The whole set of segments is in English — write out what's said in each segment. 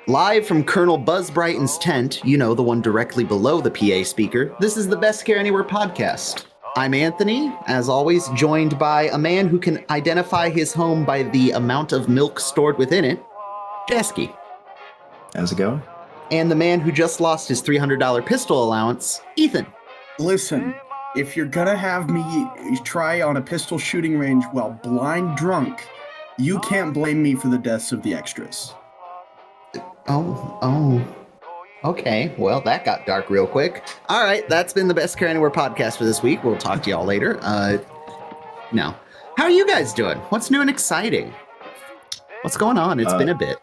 Live from Colonel Buzz Brighton's tent, you know, the one directly below the PA speaker, this is the Best Care Anywhere podcast. I'm Anthony, as always, joined by a man who can identify his home by the amount of milk stored within it, Jesky. How's it going? And the man who just lost his $300 pistol allowance, Ethan. Listen, if you're gonna have me try on a pistol shooting range while blind drunk, you can't blame me for the deaths of the extras. Oh. Okay, well, that got dark real quick. All right, that's been the Best Care Anywhere podcast for this week. We'll talk to y'all later. Now, how are you guys doing? What's new and exciting? What's going on? It's been a bit.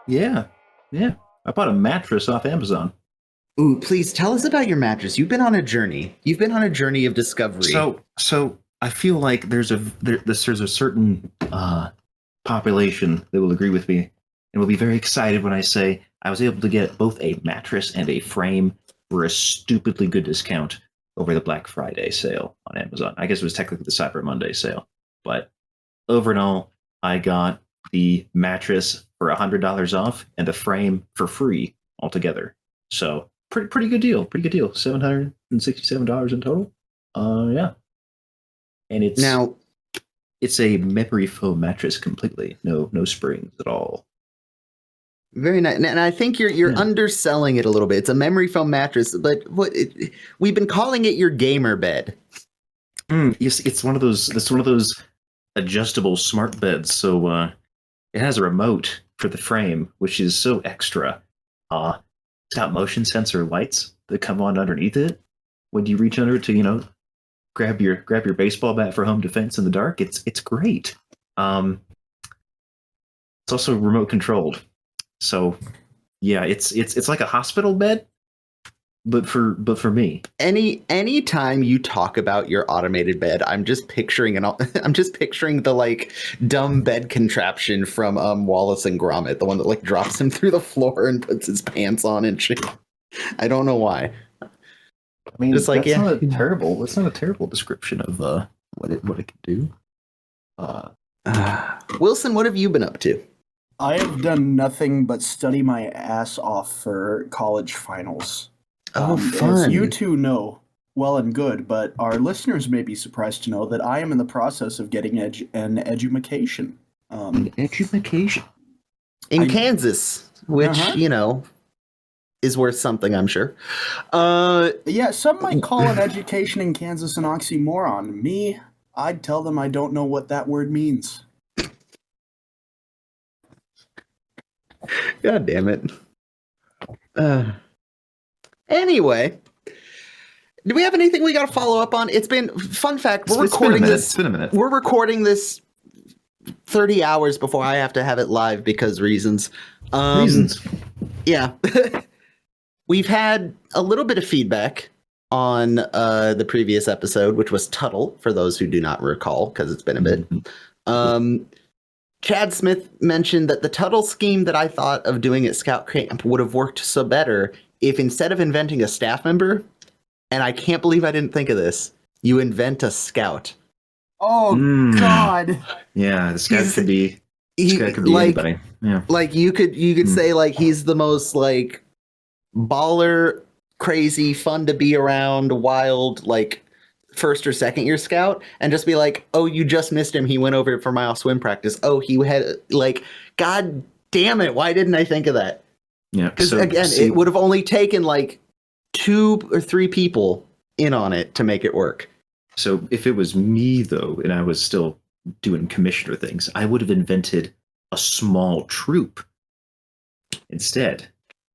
Yeah. I bought a mattress off Amazon. Ooh, please tell us about your mattress. You've been on a journey. You've been on a journey of discovery. So I feel like there's a certain population that will agree with me and will be very excited when I say I was able to get both a mattress and a frame for a stupidly good discount over the Black Friday sale on Amazon. I guess it was technically the Cyber Monday sale, but over and all, I got the mattress for $100 off and the frame for free altogether. So pretty good deal. $767 in total. Yeah. And it's a memory foam mattress completely. No springs at all. Very nice. And I think you're underselling it a little bit. It's a memory foam mattress, but we've been calling it your gamer bed. Yes, it's one of those adjustable smart beds. So it has a remote for the frame, which is so extra. It's got motion sensor lights that come on underneath it when you reach under it to, grab your baseball bat for home defense in the dark. It's great. It's also remote controlled. So yeah, it's like a hospital bed, but for me. Any time you talk about your automated bed, I'm just picturing the like dumb bed contraption from Wallace and Gromit, the one that like drops him through the floor and puts his pants on and shit. I don't know why. I mean, just like that's not a terrible description of what it can do. Wilson, what have you been up to? I have done nothing but study my ass off for college finals. Fun. As you two know, well and good, but our listeners may be surprised to know that I am in the process of getting an edumacation. An edumacation? In Kansas, which, is worth something, I'm sure. Yeah, some might call an education in Kansas an oxymoron. Me, I'd tell them I don't know what that word means. God damn it. Anyway, do we have anything we got to follow up on? It's been, fun fact, we're recording this. It's been a minute. We're recording this 30 hours before I have to have it live because reasons. Yeah. We've had a little bit of feedback on the previous episode, which was Tuttle, for those who do not recall, because it's been a bit. Chad Smith mentioned that the Tuttle scheme that I thought of doing at Scout Camp would have worked so better if instead of inventing a staff member, and I can't believe I didn't think of this, you invent a scout. Oh, God. Yeah, the scout could be like, anybody. Yeah. Like you could say like he's the most like baller, crazy, fun to be around, wild, like first or second year scout, and just be like, oh, you just missed him. He went over for mile swim practice. Oh, he had like, God damn it. Why didn't I think of that? Yeah. Because it would have only taken like 2 or 3 people in on it to make it work. So if it was me though, and I was still doing commissioner things, I would have invented a small troop instead.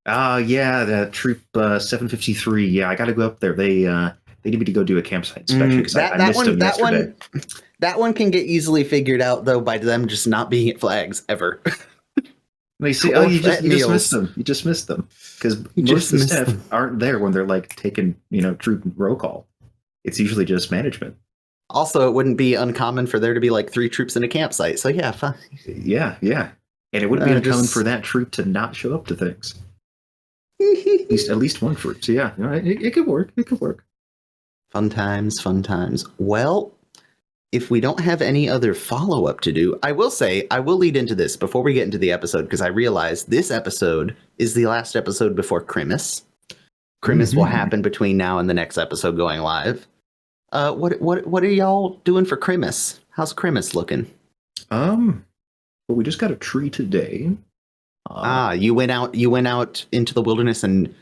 Yeah, the troop 753. Yeah, I got to go up there. They need me to go do a campsite inspection because I missed them yesterday. That one can get easily figured out though by them just not being at flags ever. They say, "Oh, you just missed them. You just missed them," because most of the staff aren't there when they're like taking troop roll call. It's usually just management. Also, it wouldn't be uncommon for there to be like 3 troops in a campsite. So yeah, fine. Yeah, and it wouldn't be uncommon for that troop to not show up to things. at least one troop. So yeah, it could work. It could work. Fun times. Well, if we don't have any other follow-up to do, I will say, I will lead into this before we get into the episode, because I realize this episode is the last episode before Christmas. Christmas will happen between now and the next episode going live. What are y'all doing for Christmas? How's Christmas looking? Well, we just got a tree today. You went out into the wilderness and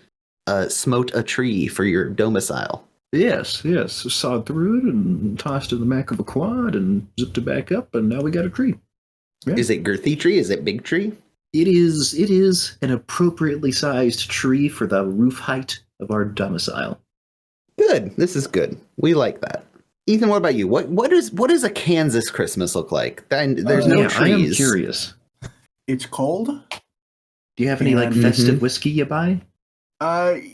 smote a tree for your domicile. Yes. Sawed through it and tossed it in the back of a quad and zipped it back up, and now we got a tree. Yeah. Is it girthy tree? Is it big tree? It is an appropriately sized tree for the roof height of our domicile. Good. This is good. We like that. Ethan, what about you? What does a Kansas Christmas look like? There's no trees. I am curious. It's cold. Do you have any festive whiskey you buy? I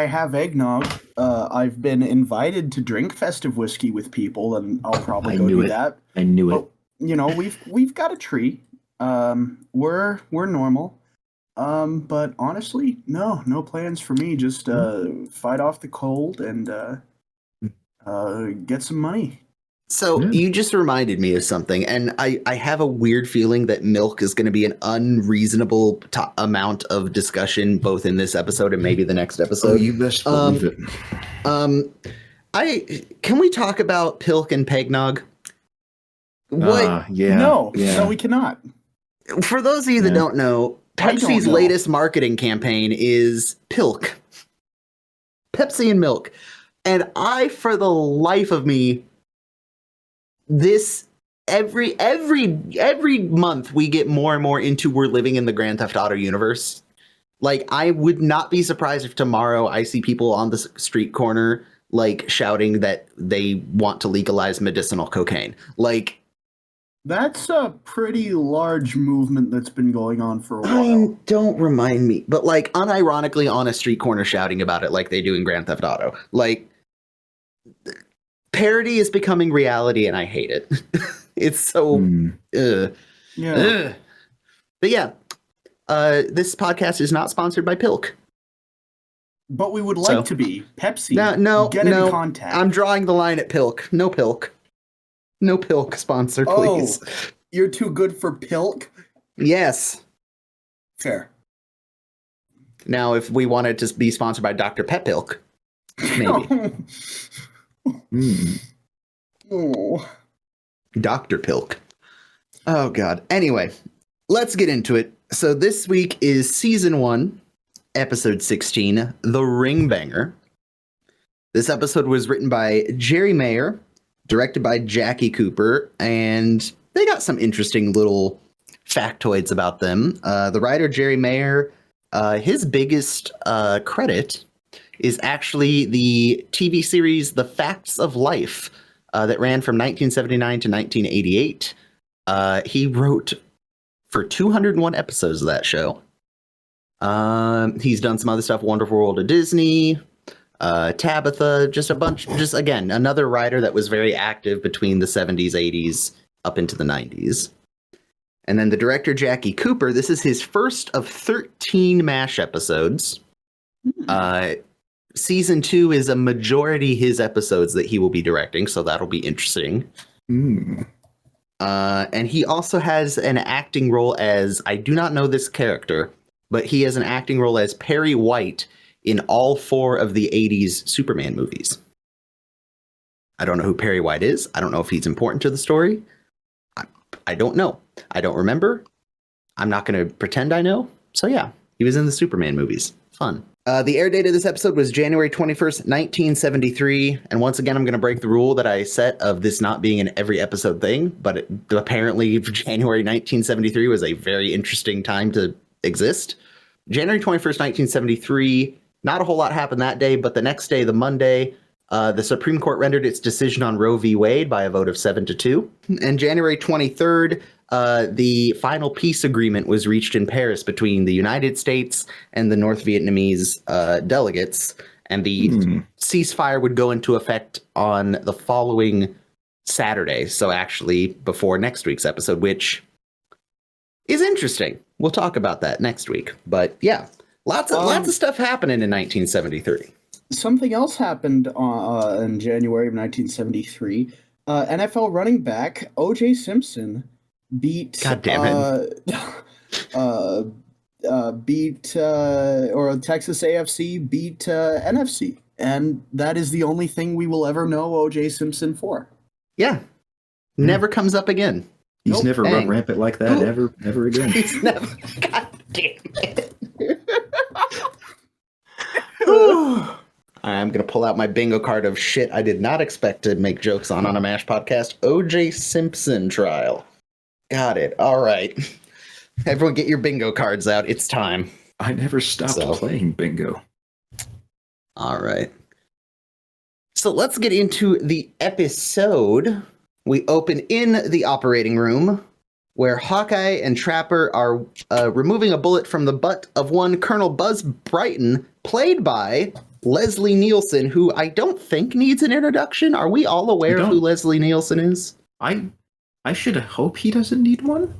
have eggnog. I've been invited to drink festive whiskey with people, and I'll probably go do that. I knew it. But, we've got a tree. We're normal. But honestly, no plans for me. Just fight off the cold and get some money. So you just reminded me of something, and I have a weird feeling that milk is going to be an unreasonable amount of discussion, both in this episode and maybe the next episode. Oh, you best believe it. Can we talk about Pilk and Pegnog? What? No, we cannot. For those of you that don't know, Pepsi's latest marketing campaign is Pilk. Pepsi and milk. And I, for the life of me, every month we get more and more into we're living in the Grand Theft Auto universe. Like, I would not be surprised if tomorrow I see people on the street corner like shouting that they want to legalize medicinal cocaine. Like, that's a pretty large movement that's been going on for a while. Don't remind me, but like unironically on a street corner shouting about it like they do in Grand Theft Auto. Like, parody is becoming reality, and I hate it. It's so. But yeah, this podcast is not sponsored by Pilk. But we would like to be. Pepsi. No, get in contact. I'm drawing the line at Pilk. No Pilk. No Pilk sponsor, please. Oh, you're too good for Pilk? Yes. Fair. Now, if we wanted to be sponsored by Dr. Pep Pilk, maybe. Oh. Dr. Pilk. Oh, God. Anyway, let's get into it. So this week is Season 1, Episode 16, The Ringbanger. This episode was written by Jerry Mayer, directed by Jackie Cooper, and they got some interesting little factoids about them. The writer, Jerry Mayer, his biggest credit is actually the TV series The Facts of Life that ran from 1979 to 1988. He wrote for 201 episodes of that show. He's done some other stuff, Wonderful World of Disney, Tabitha, again, another writer that was very active between the 70s, 80s, up into the 90s. And then the director, Jackie Cooper, this is his first of 13 MASH episodes. Season 2 is a majority his episodes that he will be directing, so that'll be interesting. And he also has an acting role as, I do not know this character, but he has an acting role as Perry White in all 4 of the 80s Superman movies. I don't know who Perry White is. I don't know if he's important to the story. I don't know. I don't remember. I'm not going to pretend I know. So yeah, he was in the Superman movies. Fun. The air date of this episode was January 21st, 1973. And once again, I'm going to break the rule that I set of this not being an every episode thing. But apparently January 1973 was a very interesting time to exist. January 21st, 1973. Not a whole lot happened that day, but the next day, the Monday, the Supreme Court rendered its decision on Roe v. Wade by a vote of 7-2. And January 23rd, the final peace agreement was reached in Paris between the United States and the North Vietnamese delegates, and the ceasefire would go into effect on the following Saturday, so actually before next week's episode, which is interesting. We'll talk about that next week. But yeah, lots of stuff happening in 1973. Something else happened in January of 1973. NFL running back O.J. Simpson beat. God damn it. Or Texas AFC beat NFC, and that is the only thing we will ever know O.J. Simpson for. Yeah. Never comes up again. He's Nope. never Dang. run rampant like that ever again. He's never. God damn it. All right, I'm going to pull out my bingo card of shit I did not expect to make jokes on a MASH podcast. O.J. Simpson trial. Got it. All right. Everyone get your bingo cards out. It's time. I never stopped playing bingo. All right. So let's get into the episode. We open in the operating room where Hawkeye and Trapper are removing a bullet from the butt of one Colonel Buzz Brighton, played by Leslie Neilson, who I don't think needs an introduction. Are we all aware of who Leslie Neilson is? I should hope he doesn't need one.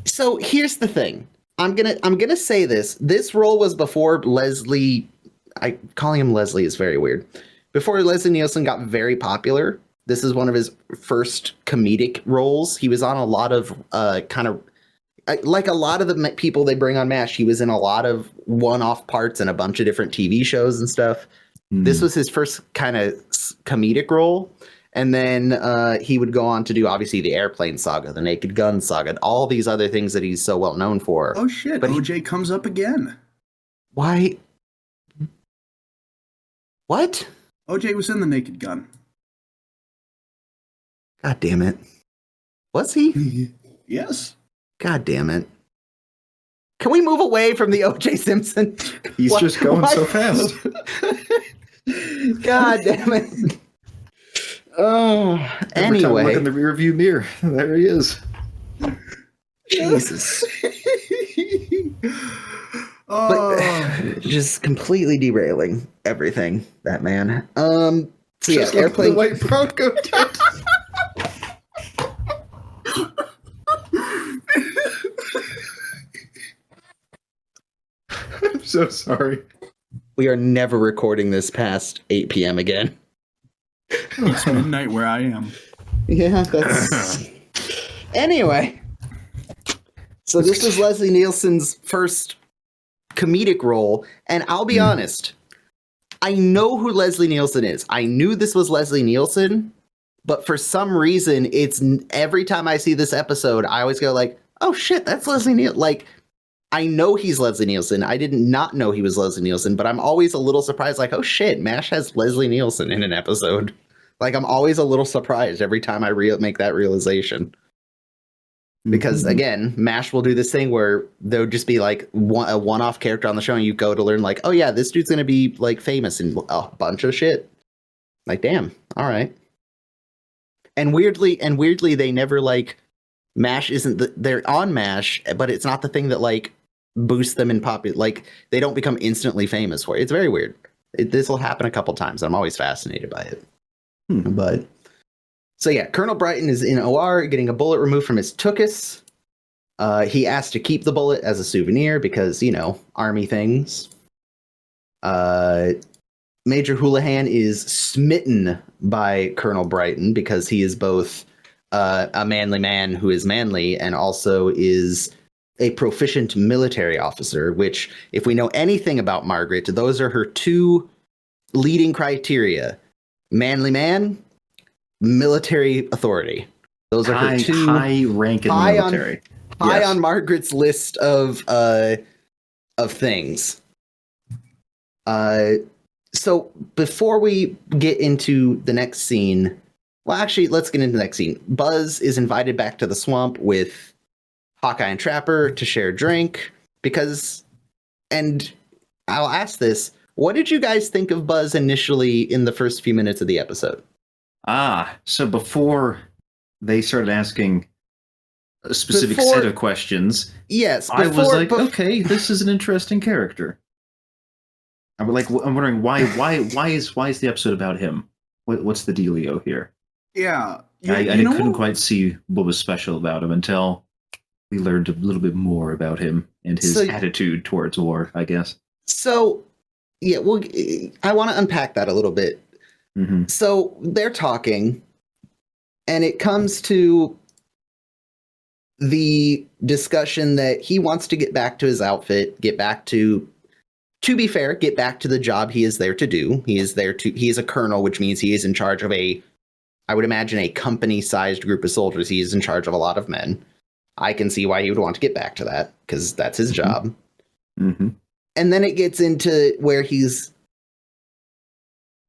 So here's the thing. I'm gonna say this. This role was before Leslie. Calling him Leslie is very weird. Before Leslie Nielsen got very popular, this is one of his first comedic roles. He was on a lot of kind of like a lot of the people they bring on MASH. He was in a lot of one-off parts and a bunch of different TV shows and stuff. This was his first kind of comedic role. And then he would go on to do, obviously, the Airplane Saga, the Naked Gun Saga, all these other things that he's so well known for. Oh, shit. But OJ comes up again. Why? What? OJ was in the Naked Gun. God damn it. Was he? Yes. God damn it. Can we move away from the O.J. Simpson? He's just going so fast. God damn it. Oh, Every time I anyway. look in the rearview mirror. There he is. Jesus. Oh. But just completely derailing everything, that man. So yeah, Just look at the Airplane. white Bronco. I'm so sorry. We are never recording this past 8 p.m. again. It's midnight where I am. Yeah, that's. Anyway. So this was Leslie Nielsen's first comedic role, and I'll be honest, I know who Leslie Nielsen is. I knew this was Leslie Nielsen, but for some reason, it's every time I see this episode, I always go like, "Oh shit, that's Leslie Nielsen!" Like, I know he's Leslie Nielsen. I did not know he was Leslie Nielsen, but I'm always a little surprised, like, "Oh shit, MASH has Leslie Nielsen in an episode." Like, I'm always a little surprised every time I make that realization. Because again, MASH will do this thing where there'll just be like a one-off character on the show, and you go to learn like, oh yeah, this dude's gonna be like famous in a bunch of shit. Like, damn, all right. And weirdly, they never like MASH isn't they're on MASH, but it's not the thing that like boosts them in popular. Like, they don't become instantly famous for it. It's very weird. This will happen a couple times. I'm always fascinated by it. But. So yeah, Colonel Brighton is in OR getting a bullet removed from his tuchus. He asked to keep the bullet as a souvenir because, you know, army things. Major Houlihan is smitten by Colonel Brighton because he is both a manly man who is manly and also is a proficient military officer, which, if we know anything about Margaret, those are her two leading criteria. Manly man, military authority. Those are her two high rank in the military. High on Margaret's list of things. So before we get into the next scene, well, actually, let's get into the next scene. Buzz is invited back to the swamp with Hawkeye and Trapper to share a drink because, and I'll ask this, what did you guys think of Buzz initially in the first few minutes of the episode? So before they started asking a specific set of questions, yes, I was like, okay, this is an interesting character. I'm wondering why is the episode about him? What's the dealio here? Yeah, I couldn't quite see what was special about him until we learned a little bit more about him and his attitude towards war, I guess. So, yeah, well, I want to unpack that a little bit. So they're talking, And it comes to the discussion that he wants to get back to his outfit, get back to be fair, get back to the job he is there to do. He is a colonel, which means he is in charge of I would imagine a company-sized group of soldiers. He is in charge of a lot of men. I can see why he would want to get back to that, because that's his job. Mm-hmm. And then it gets into where he's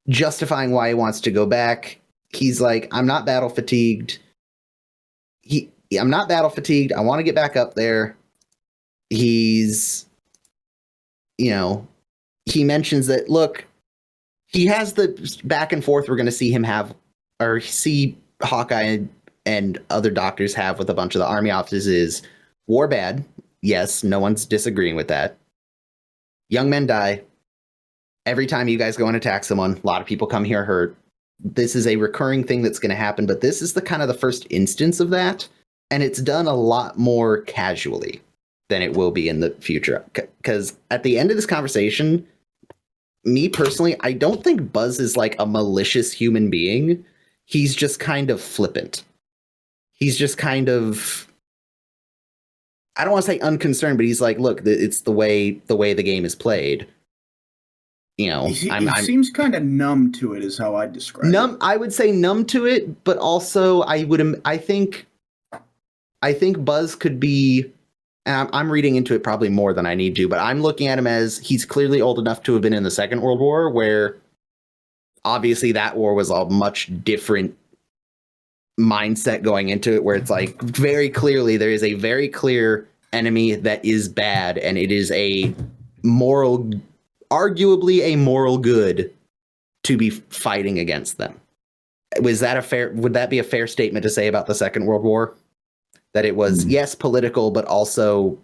justifying why he wants to go back. He's like, I'm not battle fatigued. I'm not battle fatigued. I want to get back up there. He's, he mentions that, look, he has the back and forth we're going to see him have, or see Hawkeye and other doctors have with a bunch of the army officers is war bad. Yes, no one's disagreeing with that. Young men die. Every time you guys go and attack someone, a lot of people come here hurt. This is a recurring thing that's going to happen, but this is the kind of the first instance of that, and it's done a lot more casually than it will be in the future. Because at the end of this conversation, me personally, I don't think Buzz is like a malicious human being. He's just kind of flippant. He's just kind of, I don't want to say unconcerned, but he's like, look, it's the way the game is played. He seems kind of numb to it, is how I describe it. I would say numb to it, but also I think Buzz could be, and I'm reading into it probably more than I need to, but I'm looking at him as he's clearly old enough to have been in the Second World War, where obviously that war was a much different mindset going into it, where it's like very clearly there is a very clear enemy that is bad, and it is arguably a moral good to be fighting against them. Would that be a fair statement to say about the Second World War? That it was, yes, political, but also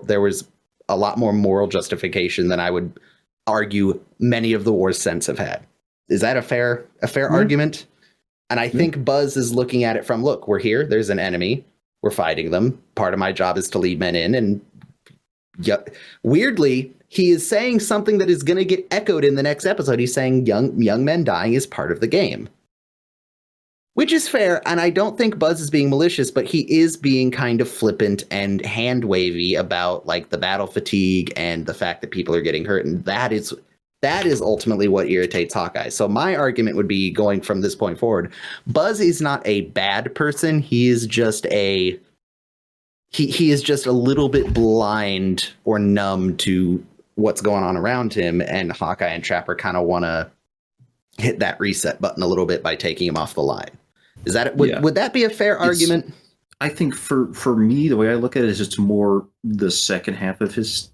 there was a lot more moral justification than I would argue many of the wars since have had. Is that a fair argument? And I think Buzz is looking at it from, look, we're here, there's an enemy, we're fighting them. Part of my job is to lead men in, and weirdly, he is saying something that is going to get echoed in the next episode. He's saying young men dying is part of the game. Which is fair, and I don't think Buzz is being malicious, but he is being kind of flippant and hand-wavy about like the battle fatigue and the fact that people are getting hurt, and that is ultimately what irritates Hawkeye. So my argument would be, going from this point forward, Buzz is not a bad person. He is just he is just a little bit blind or numb to what's going on around him, and Hawkeye and Trapper kind of want to hit that reset button a little bit by taking him off the line. Is that would that be a fair argument? I think for me, the way I look at it is it's more the second half of his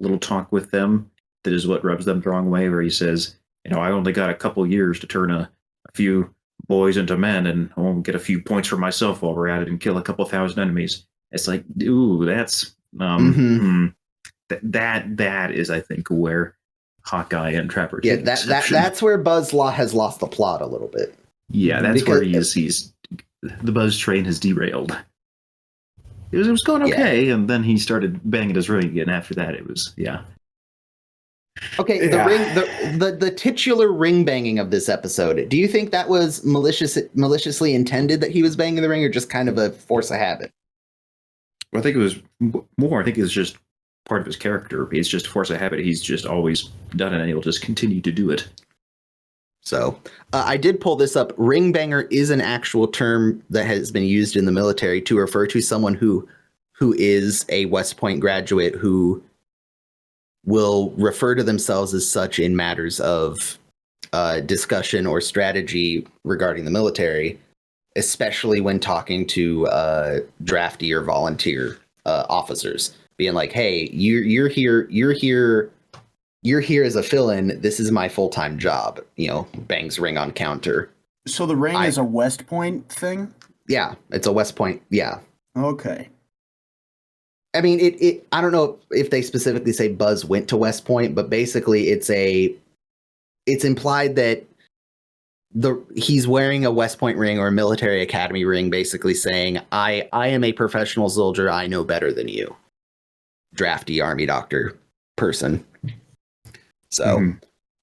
little talk with them that is what rubs them the wrong way, where he says, I only got a couple years to turn a few boys into men, and I won't get a few points for myself while we're at it and kill a couple thousand enemies. It's like, ooh, that's that is, I think, where Hawkeye and Trapper. Yeah, that's where Buzz has lost the plot a little bit. Yeah, that's where he's the Buzz train has derailed. It was going okay, and then he started banging his ring again. After that, it was Okay, the titular ring banging of this episode. Do you think that was maliciously intended, that he was banging the ring, or just kind of a force of habit? Well, I think it was more. I think it's just part of his character. It's just force of habit. He's just always done it, and he'll just continue to do it. So I did pull this up. Ringbanger is an actual term that has been used in the military to refer to someone who is a West Point graduate who will refer to themselves as such in matters of discussion or strategy regarding the military, especially when talking to draftee or volunteer officers, being like, "Hey, you're here as a fill-in. This is my full-time job." Bangs ring on counter. So the ring is a West Point thing? Yeah, it's a West Point. Yeah. Okay. I mean, it. I don't know if they specifically say Buzz went to West Point, but basically it's implied that he's wearing a West Point ring or a military academy ring, basically saying, I am a professional soldier. I know better than you. Drafty army doctor person. So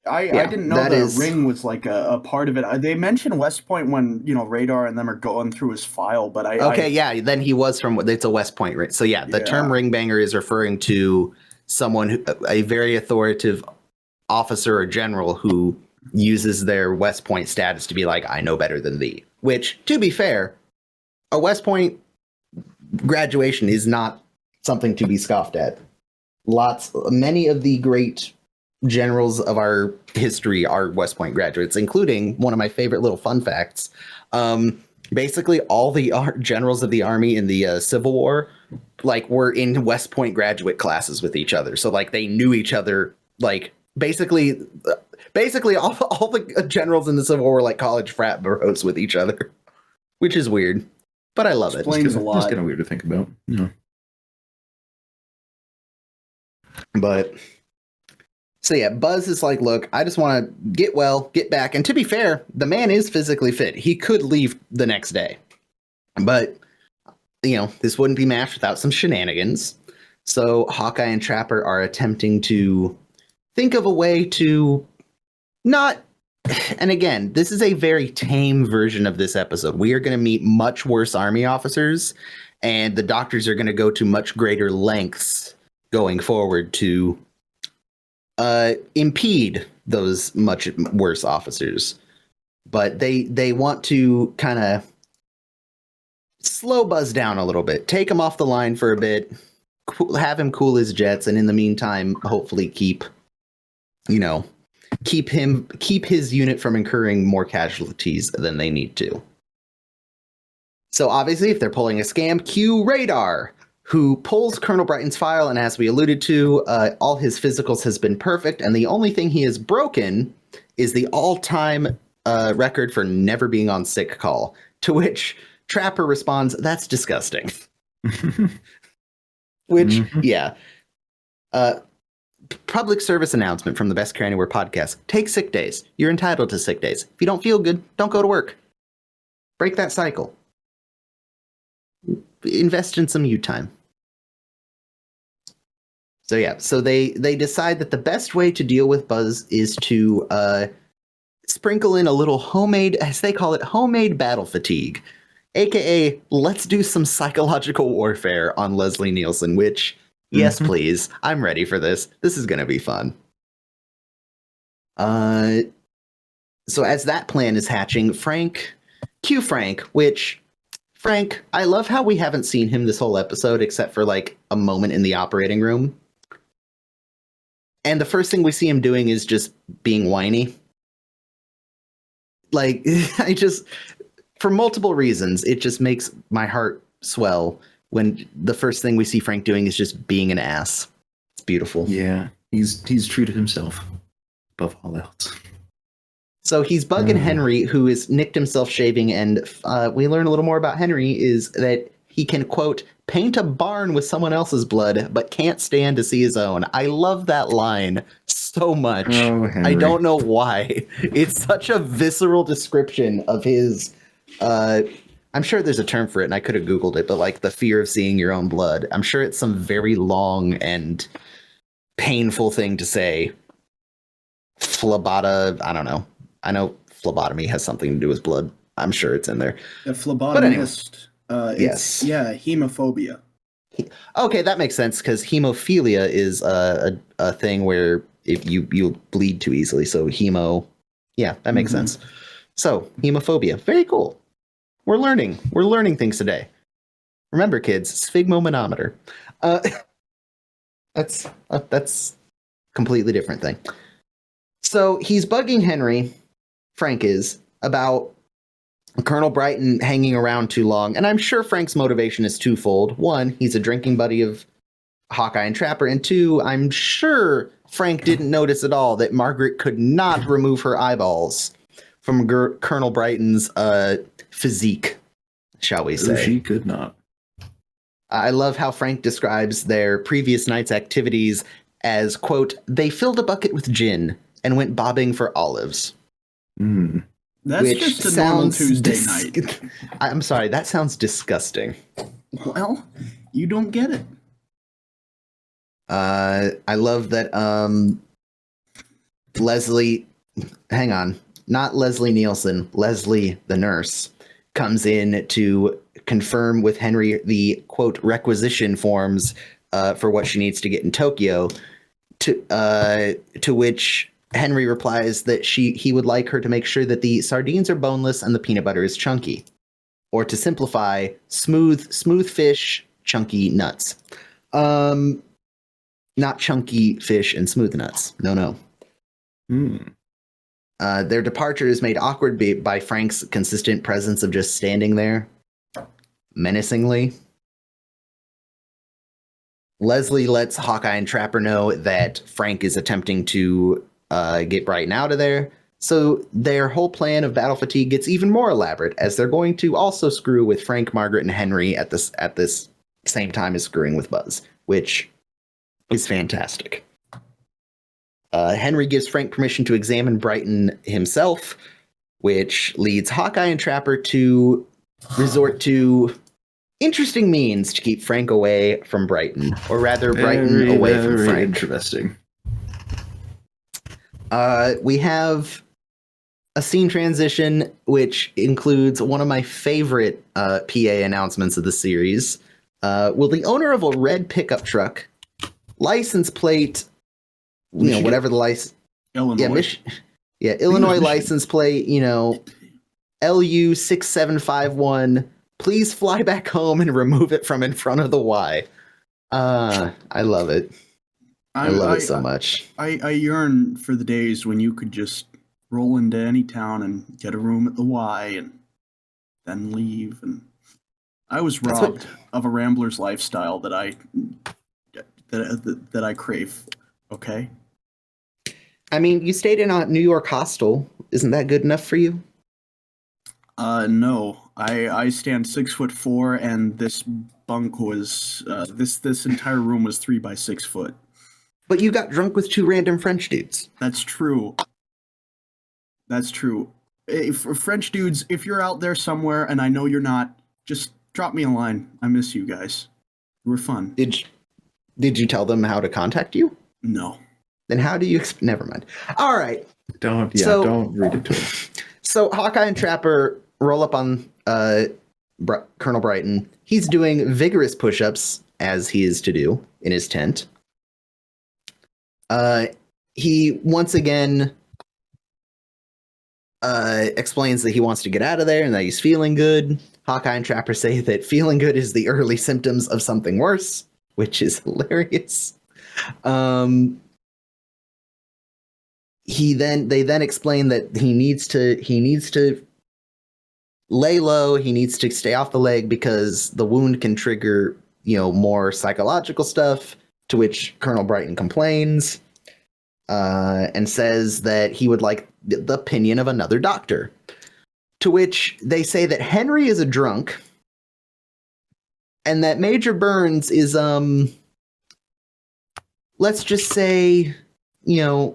I didn't know the ring was like a part of it. They mentioned West Point when, Radar and them are going through his file, but then he was from, it's a West Point, right? So yeah, the term Ringbanger is referring to someone a very authoritative officer or general who uses their West Point status to be like, I know better than thee. Which, to be fair, a West Point graduation is not something to be scoffed at. Many of the great generals of our history are West Point graduates, including one of my favorite little fun facts. Basically, all the generals of the Army in the Civil War, were in West Point graduate classes with each other. So, they knew each other. Basically, all the generals in the Civil War were college frat bros with each other, which is weird, but I love it. Explains a lot. It's kind of weird to think about. Yeah. But so yeah, Buzz is like, look, I just want to get well, get back. And to be fair, the man is physically fit. He could leave the next day. But, this wouldn't be matched without some shenanigans. So Hawkeye and Trapper are attempting to think of a way to not... And again, this is a very tame version of this episode. We are going to meet much worse Army officers, and the doctors are going to go to much greater lengths going forward to impede those much worse officers. But they want to kind of slow Buzz down a little bit, take him off the line for a bit, have him cool his jets, and in the meantime, hopefully keep his unit from incurring more casualties than they need to. So obviously, if they're pulling a scam, cue Radar, who pulls Colonel Brighton's file, and as we alluded to, all his physicals has been perfect, and the only thing he has broken is the all-time record for never being on sick call, to which Trapper responds, that's disgusting. Which, yeah. Public service announcement from the Best Care Anywhere podcast. Take sick days. You're entitled to sick days. If you don't feel good, don't go to work. Break that cycle. Invest in some you time. So yeah, so they decide that the best way to deal with Buzz is to sprinkle in a little homemade, as they call it, homemade battle fatigue. AKA, let's do some psychological warfare on Leslie Neilson, which, yes, please. I'm ready for this. This is going to be fun. So as that plan is hatching, cue Frank, which... Frank, I love how we haven't seen him this whole episode except for a moment in the operating room. And the first thing we see him doing is just being whiny. For multiple reasons, it just makes my heart swell when the first thing we see Frank doing is just being an ass. It's beautiful. Yeah, he's true to himself above all else. So he's bugging Henry, who has nicked himself shaving, and we learn a little more about Henry is that he can, quote, paint a barn with someone else's blood, but can't stand to see his own. I love that line so much. Oh, I don't know why. It's such a visceral description of his... I'm sure there's a term for it, and I could have Googled it, but the fear of seeing your own blood. I'm sure it's some very long and painful thing to say. Phlebota, I don't know. I know phlebotomy has something to do with blood. I'm sure it's in there. The phlebotomist. Yes. Yeah, hemophobia. Okay, that makes sense because hemophilia is a thing where if you bleed too easily. So yeah, that makes sense. So hemophobia, very cool. We're learning things today. Remember, kids, sphygmomanometer. That's completely different thing. So he's bugging Henry, Frank is, about Colonel Brighton hanging around too long. And I'm sure Frank's motivation is twofold. One, he's a drinking buddy of Hawkeye and Trapper. And two, I'm sure Frank didn't notice at all that Margaret could not remove her eyeballs from Colonel Brighton's physique, shall we say. She could not. I love how Frank describes their previous night's activities as, quote, they filled a bucket with gin and went bobbing for olives. That's just a normal Tuesday night. I'm sorry, that sounds disgusting. Well, you don't get it. I love that Leslie, hang on, not Leslie Neilson, Leslie the nurse, comes in to confirm with Henry the quote requisition forms for what she needs to get in Tokyo. To which Henry replies that he would like her to make sure that the sardines are boneless and the peanut butter is chunky, or to simplify, smooth fish, chunky nuts. Not chunky fish and smooth nuts. No. Their departure is made awkward by Frank's consistent presence of just standing there menacingly. Leslie lets Hawkeye and Trapper know that Frank is attempting to get Brighton out of there. So their whole plan of battle fatigue gets even more elaborate, as they're going to also screw with Frank, Margaret, and Henry at this same time as screwing with Buzz, which is fantastic. Henry gives Frank permission to examine Brighton himself, which leads Hawkeye and Trapper to resort to interesting means to keep Frank away from Brighton, or rather, Brighton away from Frank. Interesting. We have a scene transition, which includes one of my favorite PA announcements of the series. Will the owner of a red pickup truck, license plate, whatever the license, Illinois, Illinois license plate, LU 6751. Please fly back home and remove it from in front of the Y. I love it. I love it so much. I yearn for the days when you could just roll into any town and get a room at the Y and then leave. And I was robbed of a Rambler's lifestyle that I crave. Okay. I mean, you stayed in a New York hostel. Isn't that good enough for you? No. I stand 6'4", and this bunk was this entire room was 3 by 6 foot. But you got drunk with 2 random French dudes. That's true. For French dudes, if you're out there somewhere and I know you're not, just drop me a line. I miss you guys. You were fun. Did you tell them how to contact you? No. Then how do you... Never mind. All right. Don't read it to him. So Hawkeye and Trapper roll up on Colonel Brighton. He's doing vigorous push-ups, as he is to do, in his tent. He once again explains that he wants to get out of there and that he's feeling good. Hawkeye and Trapper say that feeling good is the early symptoms of something worse, which is hilarious. They then explain that he needs to lay low. He needs to stay off the leg because the wound can trigger, more psychological stuff. To which Colonel Brighton complains and says that he would like the opinion of another doctor. To which they say that Henry is a drunk and that Major Burns is let's just say, he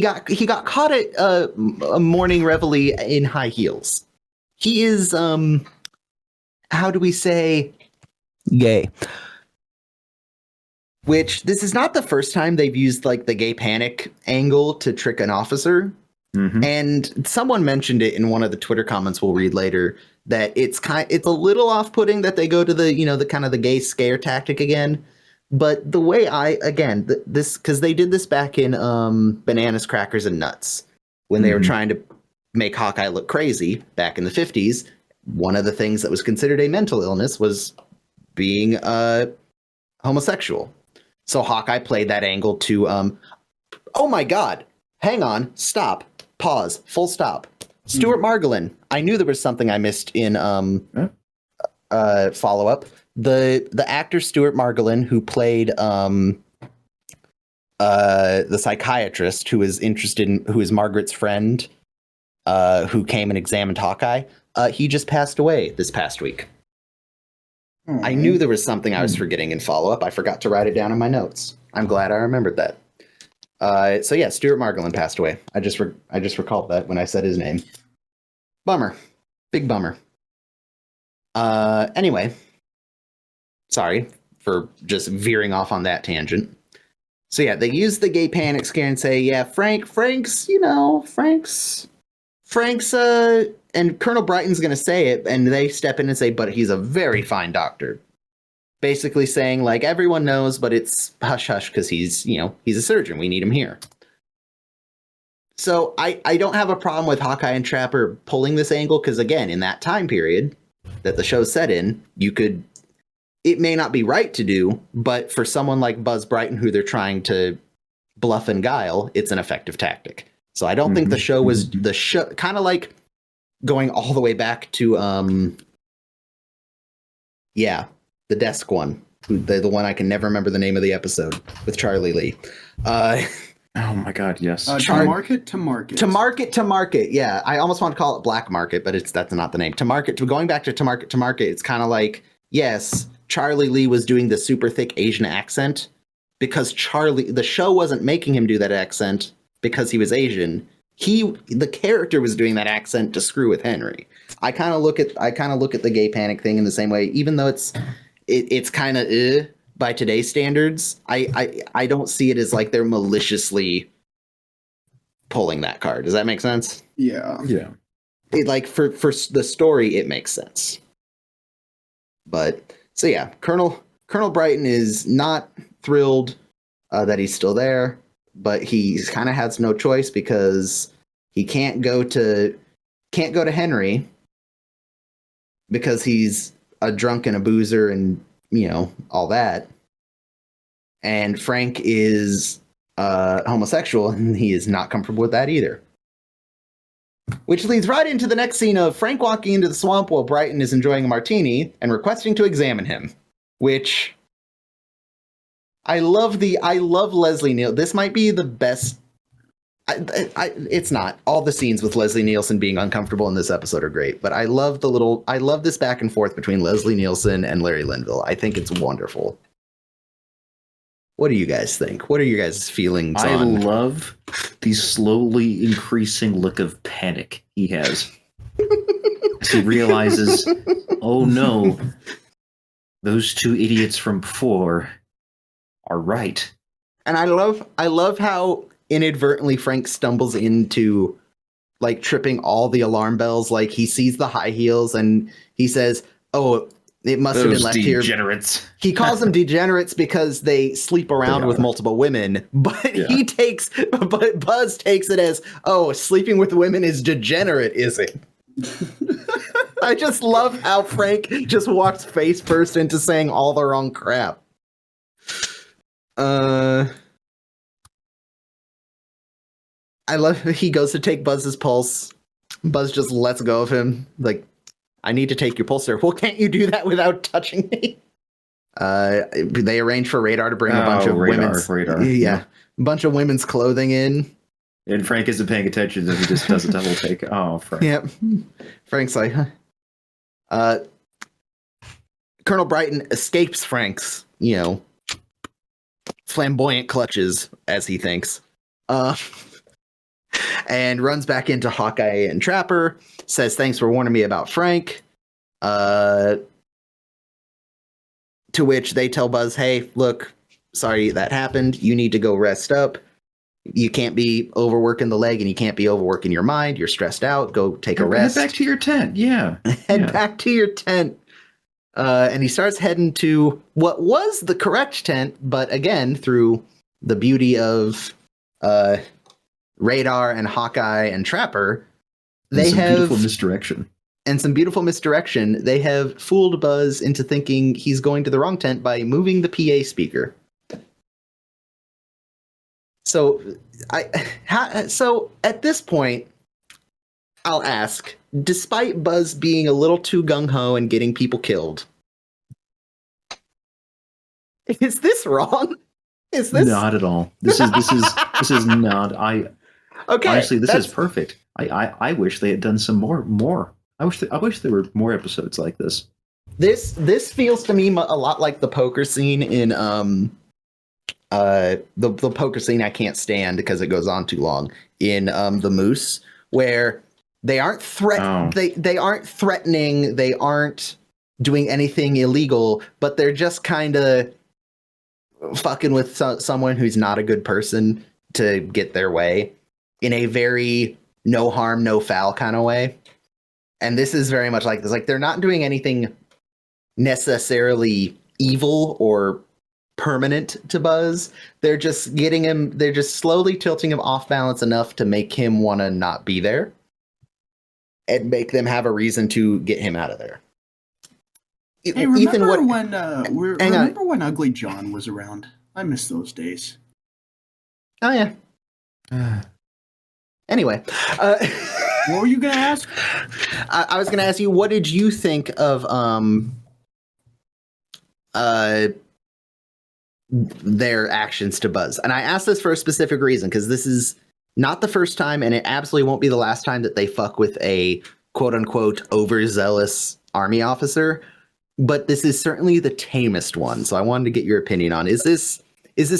got caught at a morning reveille in high heels. He is how do we say, gay. Which, this is not the first time they've used like the gay panic angle to trick an officer. Mm-hmm. And someone mentioned it in one of the Twitter comments we'll read later, that it's a little off-putting that they go to the, the kind of the gay scare tactic again. But the way this, because they did this back in Bananas, Crackers, and Nuts, when they were trying to make Hawkeye look crazy back in the 50s. One of the things that was considered a mental illness was being homosexual. So Hawkeye played that angle to, oh my God, hang on, stop, pause, full stop. Stuart Margolin. I knew there was something I missed in follow-up. The actor Stuart Margolin, who played the psychiatrist who is Margaret's friend, who came and examined Hawkeye, he just passed away this past week. I knew there was something I was forgetting in follow-up. I forgot to write it down in my notes. I'm glad I remembered that. So yeah, Stuart Margolin passed away. I just recalled that when I said his name. Bummer. Big bummer. Anyway. Sorry for just veering off on that tangent. So yeah, they use the gay panic scare and say, yeah, Frank's, and Colonel Brighton's going to say it, and they step in and say, but he's a very fine doctor. Basically saying, like, everyone knows, but it's hush hush because he's a surgeon. We need him here. So I don't have a problem with Hawkeye and Trapper pulling this angle because, again, in that time period that the show's set in, it may not be right to do, but for someone like Buzz Brighton, who they're trying to bluff and guile, it's an effective tactic. So I don't think the show was kind of like going all the way back to the desk one, the one I can never remember the name of the episode with Charlie Lee. Oh my God, yes. To market. To market. Yeah, I almost want to call it Black Market, but that's not the name. Going back to market. It's kind of like, yes, Charlie Lee was doing the super thick Asian accent because the show wasn't making him do that accent because he was Asian. The character was doing that accent to screw with Henry. I kind of look at the gay panic thing in the same way, even though it's kind of by today's standards. I don't see it as like they're maliciously pulling that card. Does that make sense? Yeah. Like for the story, it makes sense. But so yeah, Colonel Brighton is not thrilled that he's still there, but he kind of has no choice because he can't go to Henry because he's a drunk and a boozer and all that. And Frank is homosexual and he is not comfortable with that either. Which leads right into the next scene of Frank walking into the swamp while Brighton is enjoying a martini and requesting to examine him. Which I love Leslie Neilson. This might be the best. It's not. All the scenes with Leslie Neilson being uncomfortable in this episode are great, but I love this back and forth between Leslie Neilson and Larry Linville. I think it's wonderful. What do you guys think? What are your guys' feelings I on? love the slowly increasing look of panic he has. As he realizes, oh no, those two idiots from before are right. And I love how inadvertently Frank stumbles into like tripping all the alarm bells. Like he sees the high heels and he says, "Oh, it must have been left here." Degenerates. He calls them degenerates because they sleep around with multiple women, but but Buzz takes it as, "Oh, sleeping with women is degenerate, is it?" I just love how Frank just walks face first into saying all the wrong crap. I love he goes to take Buzz's pulse. Buzz just lets go of him. Like, I need to take your pulse, sir. Well, can't you do that without touching me? They arrange for Radar to bring a bunch of women's bunch of women's clothing in. And Frank isn't paying attention, and he just does a double take. Oh, Frank. Yep. Frank's like, Colonel Brighton escapes Frank's, flamboyant clutches, as he thinks. And runs back into Hawkeye and Trapper, says, "Thanks for warning me about Frank." To which they tell Buzz, "Hey, look, sorry that happened. You need to go rest up. You can't be overworking the leg and you can't be overworking your mind. You're stressed out. Go take a rest. Head back to your tent." Yeah. Head back to your tent. And he starts heading to what was the correct tent, but again, through the beauty of Radar and Hawkeye and Trapper, they have beautiful misdirection. And some beautiful misdirection. They have fooled Buzz into thinking he's going to the wrong tent by moving the PA speaker. So at this point, I'll ask, despite Buzz being a little too gung-ho and getting people killed, is this wrong? Is this not at all? This is not. Okay. Honestly, this is perfect. I wish they had done some more. I wish there were more episodes like this. This feels to me a lot like the poker scene in the poker scene I can't stand because it goes on too long in The Moose, where they aren't they aren't threatening, they aren't doing anything illegal, but they're just kind of fucking with someone who's not a good person to get their way in a very no harm, no foul kind of way. And this is very much like this. Like, they're not doing anything necessarily evil or permanent to Buzz. They're just getting him, they're just slowly tilting him off balance enough to make him want to not be there and make them have a reason to get him out of there. Hey, remember when Ugly John was around? I miss those days. Oh, yeah. Anyway. What were you going to ask? I was going to ask you, what did you think of their actions to Buzz? And I asked this for a specific reason, because this is not the first time, and it absolutely won't be the last time that they fuck with a quote-unquote overzealous army officer. But this is certainly the tamest one, so I wanted to get your opinion on. Is this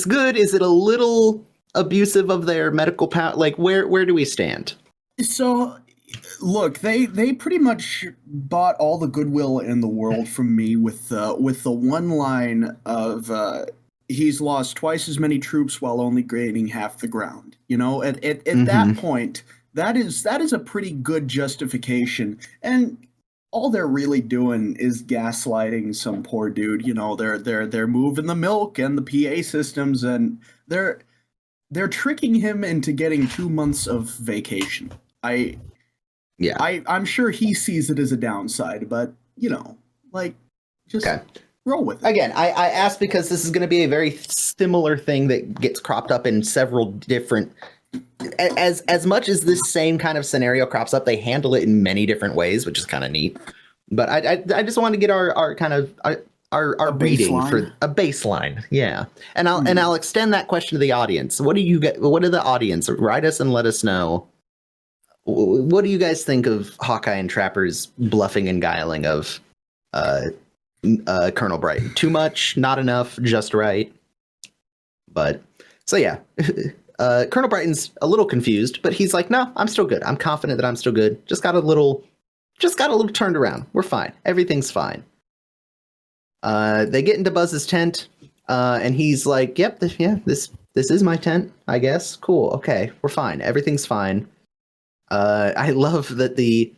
good? Is it a little abusive of their medical power? Like, where do we stand? So, look, they pretty much bought all the goodwill in the world from me with the one line of he's lost twice as many troops while only gaining half the ground. You know, at that point, that is a pretty good justification. And all they're really doing is gaslighting some poor dude. You know, they're moving the milk and the PA systems, and they're tricking him into getting 2 months of vacation. I'm sure he sees it as a downside, but you know, like, just roll with it. Again, I asked because this is going to be a very similar thing that gets cropped up in several different. As much as this same kind of scenario crops up, they handle it in many different ways, which is kind of neat. But I just want to get our kind of our reading for a baseline, yeah. And I'll extend that question to the audience. What do you get? What do the audience write us and let us know? What do you guys think of Hawkeye and Trapper's bluffing and guiling of Colonel Brighton? Too much? Not enough? Just right? But so yeah. Colonel Brighton's a little confused, but he's like, no, I'm still good. I'm confident that I'm still good. Just got a little turned around. We're fine. Everything's fine. They get into Buzz's tent, and he's like, yep, this is my tent, I guess. Cool. Okay. We're fine. Everything's fine. I love that the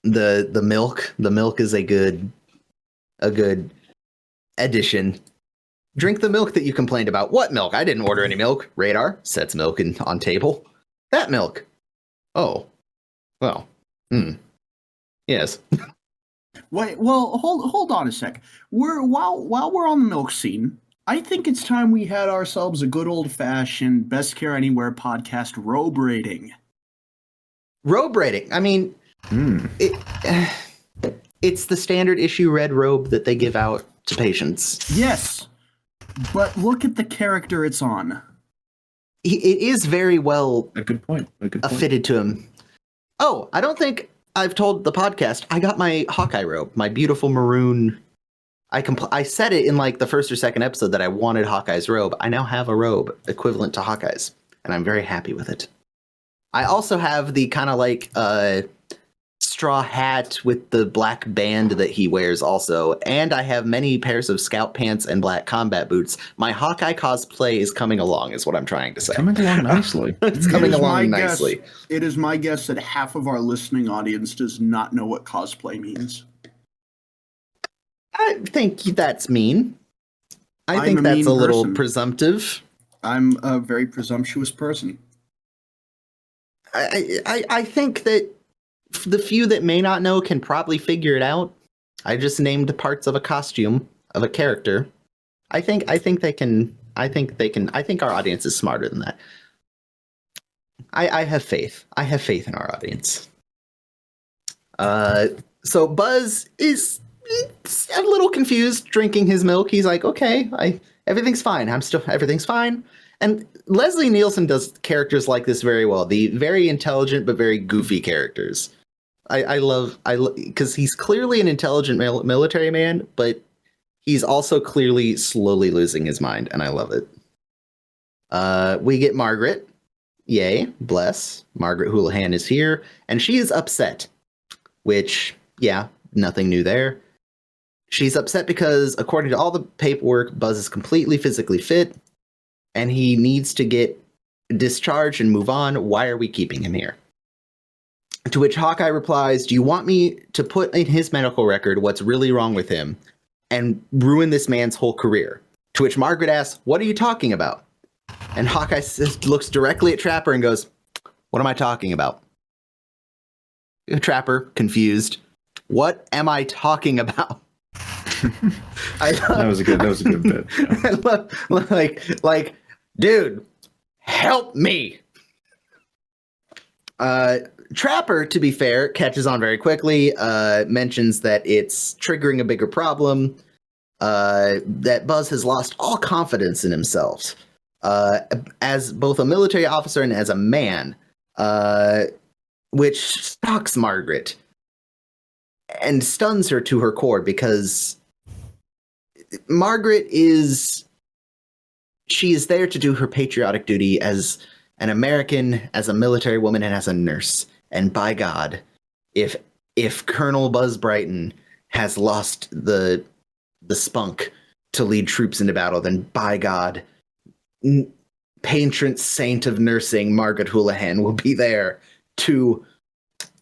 milk is a good addition. Drink the milk that you complained about. What milk? I didn't order any milk. Radar sets milk on table. That milk. Oh. Well. Yes. Wait, well, hold on a sec. While we're on the milk scene, I think it's time we had ourselves a good old-fashioned Best Care Anywhere podcast robe rating. Robe rating. I mean, it's the standard issue red robe that they give out to patients. Yes. But look at the character it's on. It is very well a good point. Fitted to him. Oh, I don't think I've told the podcast. I got my Hawkeye robe, my beautiful maroon. I said it in like the first or second episode that I wanted Hawkeye's robe. I now have a robe equivalent to Hawkeye's, and I'm very happy with it. I also have the kind of like straw hat with the black band that he wears also, and I have many pairs of scout pants and black combat boots. My Hawkeye cosplay is coming along, is what I'm trying to say. Coming along nicely. It's coming along nicely. It is my guess that half of our listening audience does not know what cosplay means. I think that's mean. I think that's a little presumptive. I'm a very presumptuous person. I think that the few that may not know can probably figure it out. I just named parts of a costume of a character. I think they can. I think our audience is smarter than that. I have faith. I have faith in our audience. So Buzz is a little confused drinking his milk. He's like, okay, everything's fine. Everything's fine. And Leslie Neilson does characters like this very well. The very intelligent but very goofy characters. I love because he's clearly an intelligent military man, but he's also clearly slowly losing his mind, and I love it. We get Margaret. Yay, bless. Margaret Houlihan is here, and she is upset, which, yeah, nothing new there. She's upset because, according to all the paperwork, Buzz is completely physically fit, and he needs to get discharged and move on. Why are we keeping him here? To which Hawkeye replies, do you want me to put in his medical record what's really wrong with him and ruin this man's whole career? To which Margaret asks, what are you talking about? And Hawkeye looks directly at Trapper and goes, what am I talking about? Trapper, confused. What am I talking about? That was a good bit. Yeah. I love, like, dude, help me. Trapper, to be fair, catches on very quickly, mentions that it's triggering a bigger problem, that Buzz has lost all confidence in himself, as both a military officer and as a man, which shocks Margaret and stuns her to her core, because Margaret is there to do her patriotic duty as an American, as a military woman, and as a nurse. And by God, if Colonel Buzz Brighton has lost the spunk to lead troops into battle, then by God, patron saint of nursing Margaret Houlihan will be there to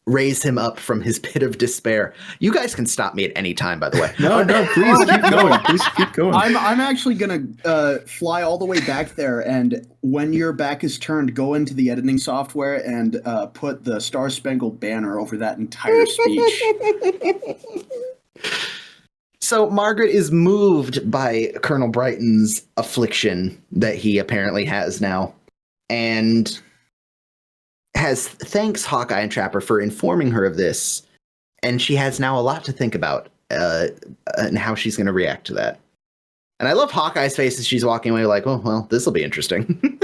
raise him up from his pit of despair. You guys can stop me at any time, by the way. No, please keep going. Please keep going. I'm actually gonna fly all the way back there, and when your back is turned, go into the editing software and put the Star Spangled Banner over that entire speech. So Margaret is moved by Colonel Brighton's affliction that he apparently has now, and thanks Hawkeye and Trapper for informing her of this, and she has now a lot to think about and how she's going to react to that. And I love Hawkeye's face as she's walking away, like, oh well, this will be interesting.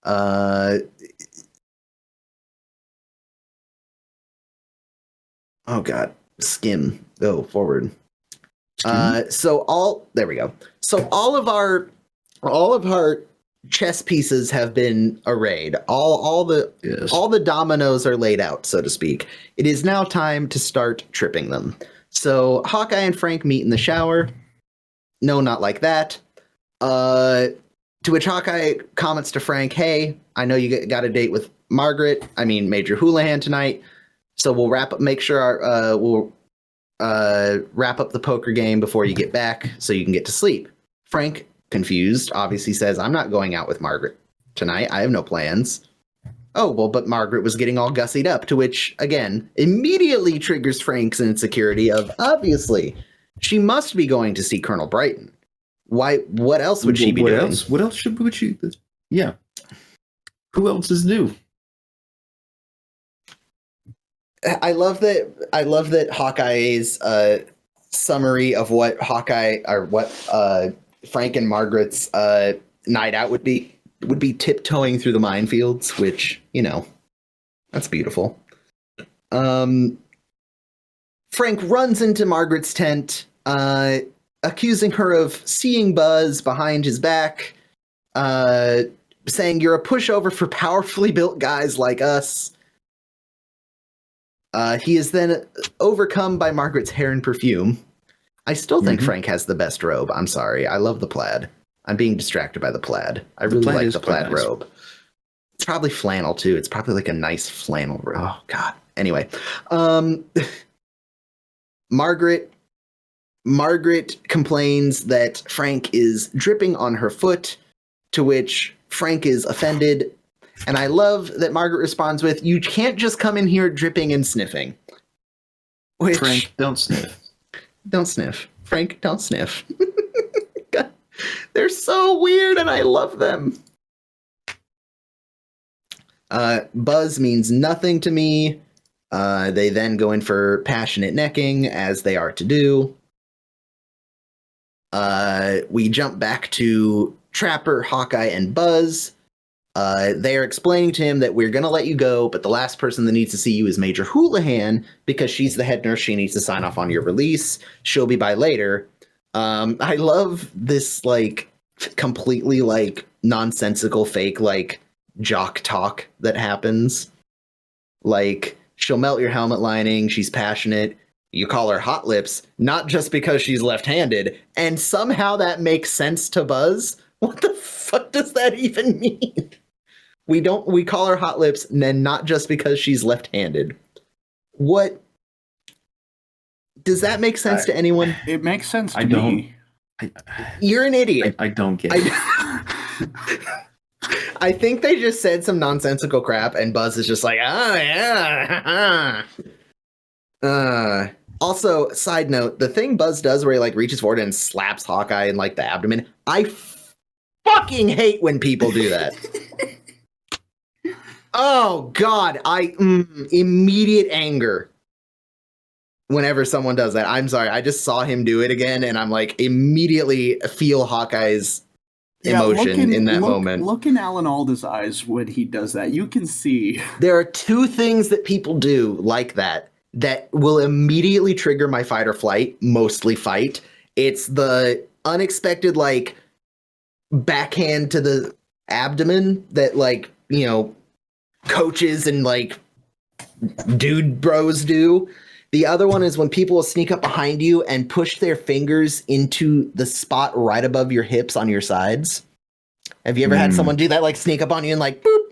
Oh God, skim. Go forward. There we go. So all of our chess pieces have been arrayed. All the dominoes are laid out, so to speak. It is now time to start tripping them. So Hawkeye and Frank meet in the shower. No, not like that. To which Hawkeye comments to Frank, hey, I know you got a date with Major Houlihan tonight, so we'll wrap up the poker game before you get back so you can get to sleep. Frank, confused, obviously says, I'm not going out with Margaret tonight. I have no plans. Oh, well, but Margaret was getting all gussied up, to which, again, immediately triggers Frank's insecurity of, obviously, she must be going to see Colonel Brighton. Why? What else would she be doing? What else would she? Yeah. Who else is new? I love that Hawkeye's summary of what Frank and Margaret's night out would be tiptoeing through the minefields, which, that's beautiful. Frank runs into Margaret's tent, accusing her of seeing Buzz behind his back, saying you're a pushover for powerfully built guys like us. He is then overcome by Margaret's hair and perfume. I still think Frank has the best robe. I'm sorry. I love the plaid. I'm being distracted by the plaid. I really like the plaid robe. It's probably flannel, too. It's probably like a nice flannel robe. Oh, God. Anyway. Margaret complains that Frank is dripping on her foot, to which Frank is offended. And I love that Margaret responds with, you can't just come in here dripping and sniffing. Which, Frank, don't sniff. Don't sniff. Frank, don't sniff. God, they're so weird and I love them. Buzz means nothing to me. They then go in for passionate necking, as they are to do. We jump back to Trapper, Hawkeye, and Buzz. They are explaining to him that we're going to let you go, but the last person that needs to see you is Major Houlihan, because she's the head nurse. She needs to sign off on your release. She'll be by later. I love this, completely, nonsensical, fake, jock talk that happens. She'll melt your helmet lining. She's passionate. You call her Hot Lips, not just because she's left-handed, and somehow that makes sense to Buzz. What the fuck does that even mean? We call her Hot Lips, and then not just because she's left-handed. What? Does that make sense to anyone? It makes sense to me. You're an idiot. I don't get it. I think they just said some nonsensical crap, and Buzz is just like, oh, yeah. Also, side note, the thing Buzz does where he like reaches forward and slaps Hawkeye in like the abdomen, I fucking hate when people do that. Oh God, immediate anger whenever someone does that. I'm sorry, I just saw him do it again, and I'm like immediately feel Hawkeye's emotion in that moment. Look in Alan Alda's eyes when he does that. You can see there are two things that people do like that will immediately trigger my fight or flight, mostly fight. It's the unexpected, like, backhand to the abdomen that, like, you know, coaches and, like, dude bros do. The other one is when people will sneak up behind you and push their fingers into the spot right above your hips on your sides. Have you ever had someone do that, like, sneak up on you and, like, boop?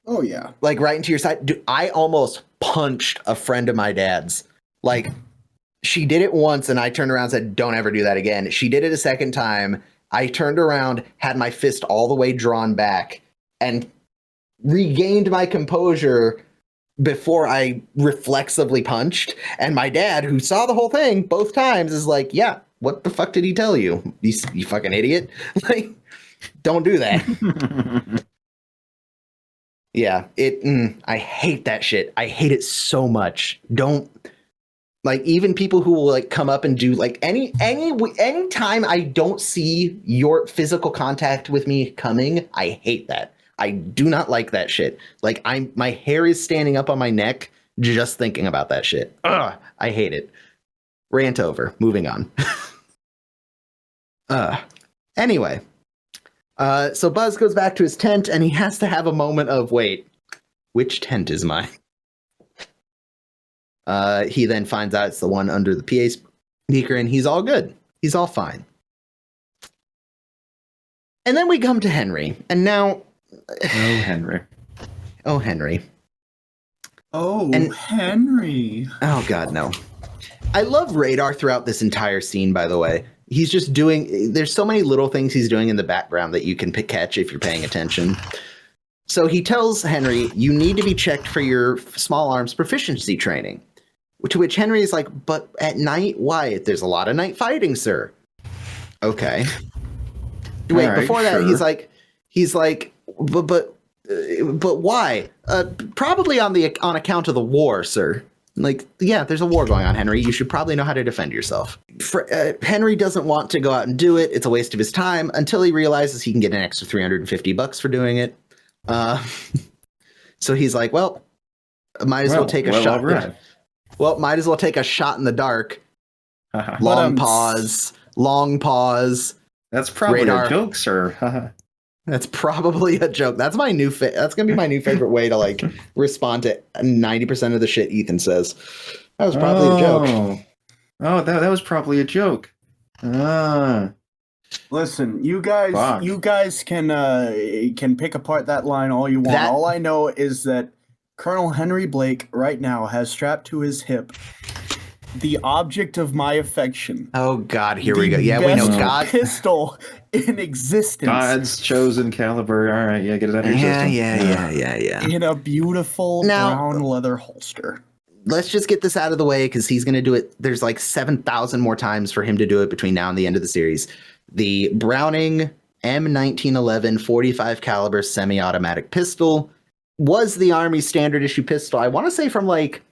Oh, yeah. Like, right into your side. Dude, I almost punched a friend of my dad's. Like, she did it once, and I turned around and said, don't ever do that again. She did it a second time. I turned around, had my fist all the way drawn back, and regained my composure before I reflexively punched. And my dad, who saw the whole thing both times, is like, yeah, what the fuck did he tell you? You fucking idiot. Like, don't do that. Yeah, I hate that shit. I hate it so much. Don't, like, even people who will like come up and do like any time I don't see your physical contact with me coming, I hate that. I do not like that shit. Like, my hair is standing up on my neck just thinking about that shit. Ugh, I hate it. Rant over. Moving on. Anyway. So Buzz goes back to his tent, and he has to have a moment of, wait, which tent is mine? He then finds out it's the one under the PA speaker, and he's all good. He's all fine. And then we come to Henry, and now... Oh, Henry. Oh, Henry. Oh, God, no. I love Radar throughout this entire scene, by the way. He's just doing, there's so many little things he's doing in the background that you can catch if you're paying attention. So he tells Henry, you need to be checked for your small arms proficiency training. To which Henry is like, but at night? Why? There's a lot of night fighting, sir. Okay. Wait, right, before that, he's like, but why? Probably on account of the war, sir. Like, yeah, there's a war going on, Henry. You should probably know how to defend yourself. Henry doesn't want to go out and do it. It's a waste of his time until he realizes he can get an extra $350 for doing it. So he's like, well, might as well take a shot. Right. Well, might as well take a shot in the dark. Long pause. That's probably Radar. A joke, sir. That's probably a joke. That's my new that's gonna be my new favorite way to like respond to 90% of the shit Ethan says. That was probably a joke. Oh, that was probably a joke. Listen, you guys can pick apart that line all you want. All I know is that Colonel Henry Blake right now has strapped to his hip the object of my affection. Oh God, here we go. Yeah, we know God pistol in existence. God's chosen caliber. All right, yeah, get it out of your system. Yeah. In a beautiful brown leather holster. Let's just get this out of the way because he's going to do it. There's like 7,000 more times for him to do it between now and the end of the series. The Browning M1911 45 caliber semi-automatic pistol was the Army standard issue pistol. I want to say from like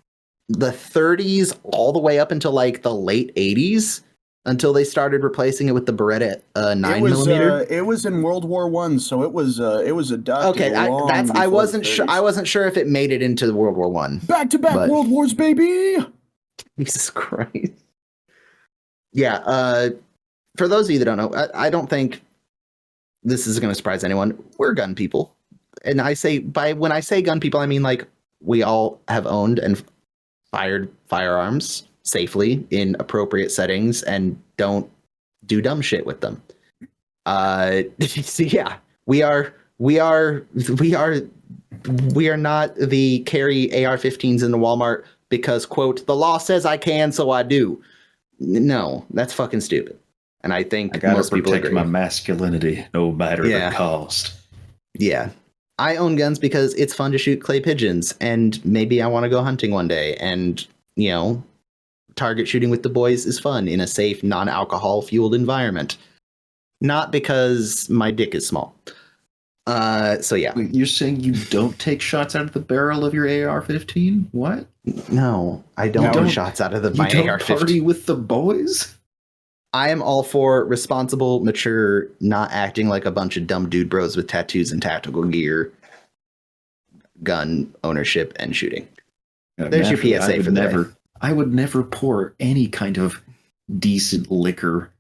the 30s all the way up until like the late 80s until they started replacing it with the Beretta 9mm. It was in World War I, so it was adopted. Okay, I wasn't sure. I wasn't sure if it made it into World War I. Back-to-back World Wars, baby. Jesus Christ. Yeah. For those of you that don't know, I don't think this is going to surprise anyone. We're gun people, and when I say gun people, I mean like we all have owned and fired firearms safely in appropriate settings and don't do dumb shit with them. So yeah, we are not the carry AR-15s in the Walmart because, quote, the law says I can, so I do. No, that's fucking stupid. And I think I gotta most people protect agree. my masculinity, no matter the cost. Yeah. I own guns because it's fun to shoot clay pigeons, and maybe I want to go hunting one day. And, you know, target shooting with the boys is fun in a safe, non-alcohol fueled environment. Not because my dick is small. So yeah. Wait, you're saying you don't take shots out of the barrel of your AR-15? What? No, I don't take shots out of my don't AR-15. Party with the boys? I am all for responsible, mature, not acting like a bunch of dumb dude bros with tattoos and tactical gear, gun ownership, and shooting. There's your PSA for the day. I would never pour any kind of decent liquor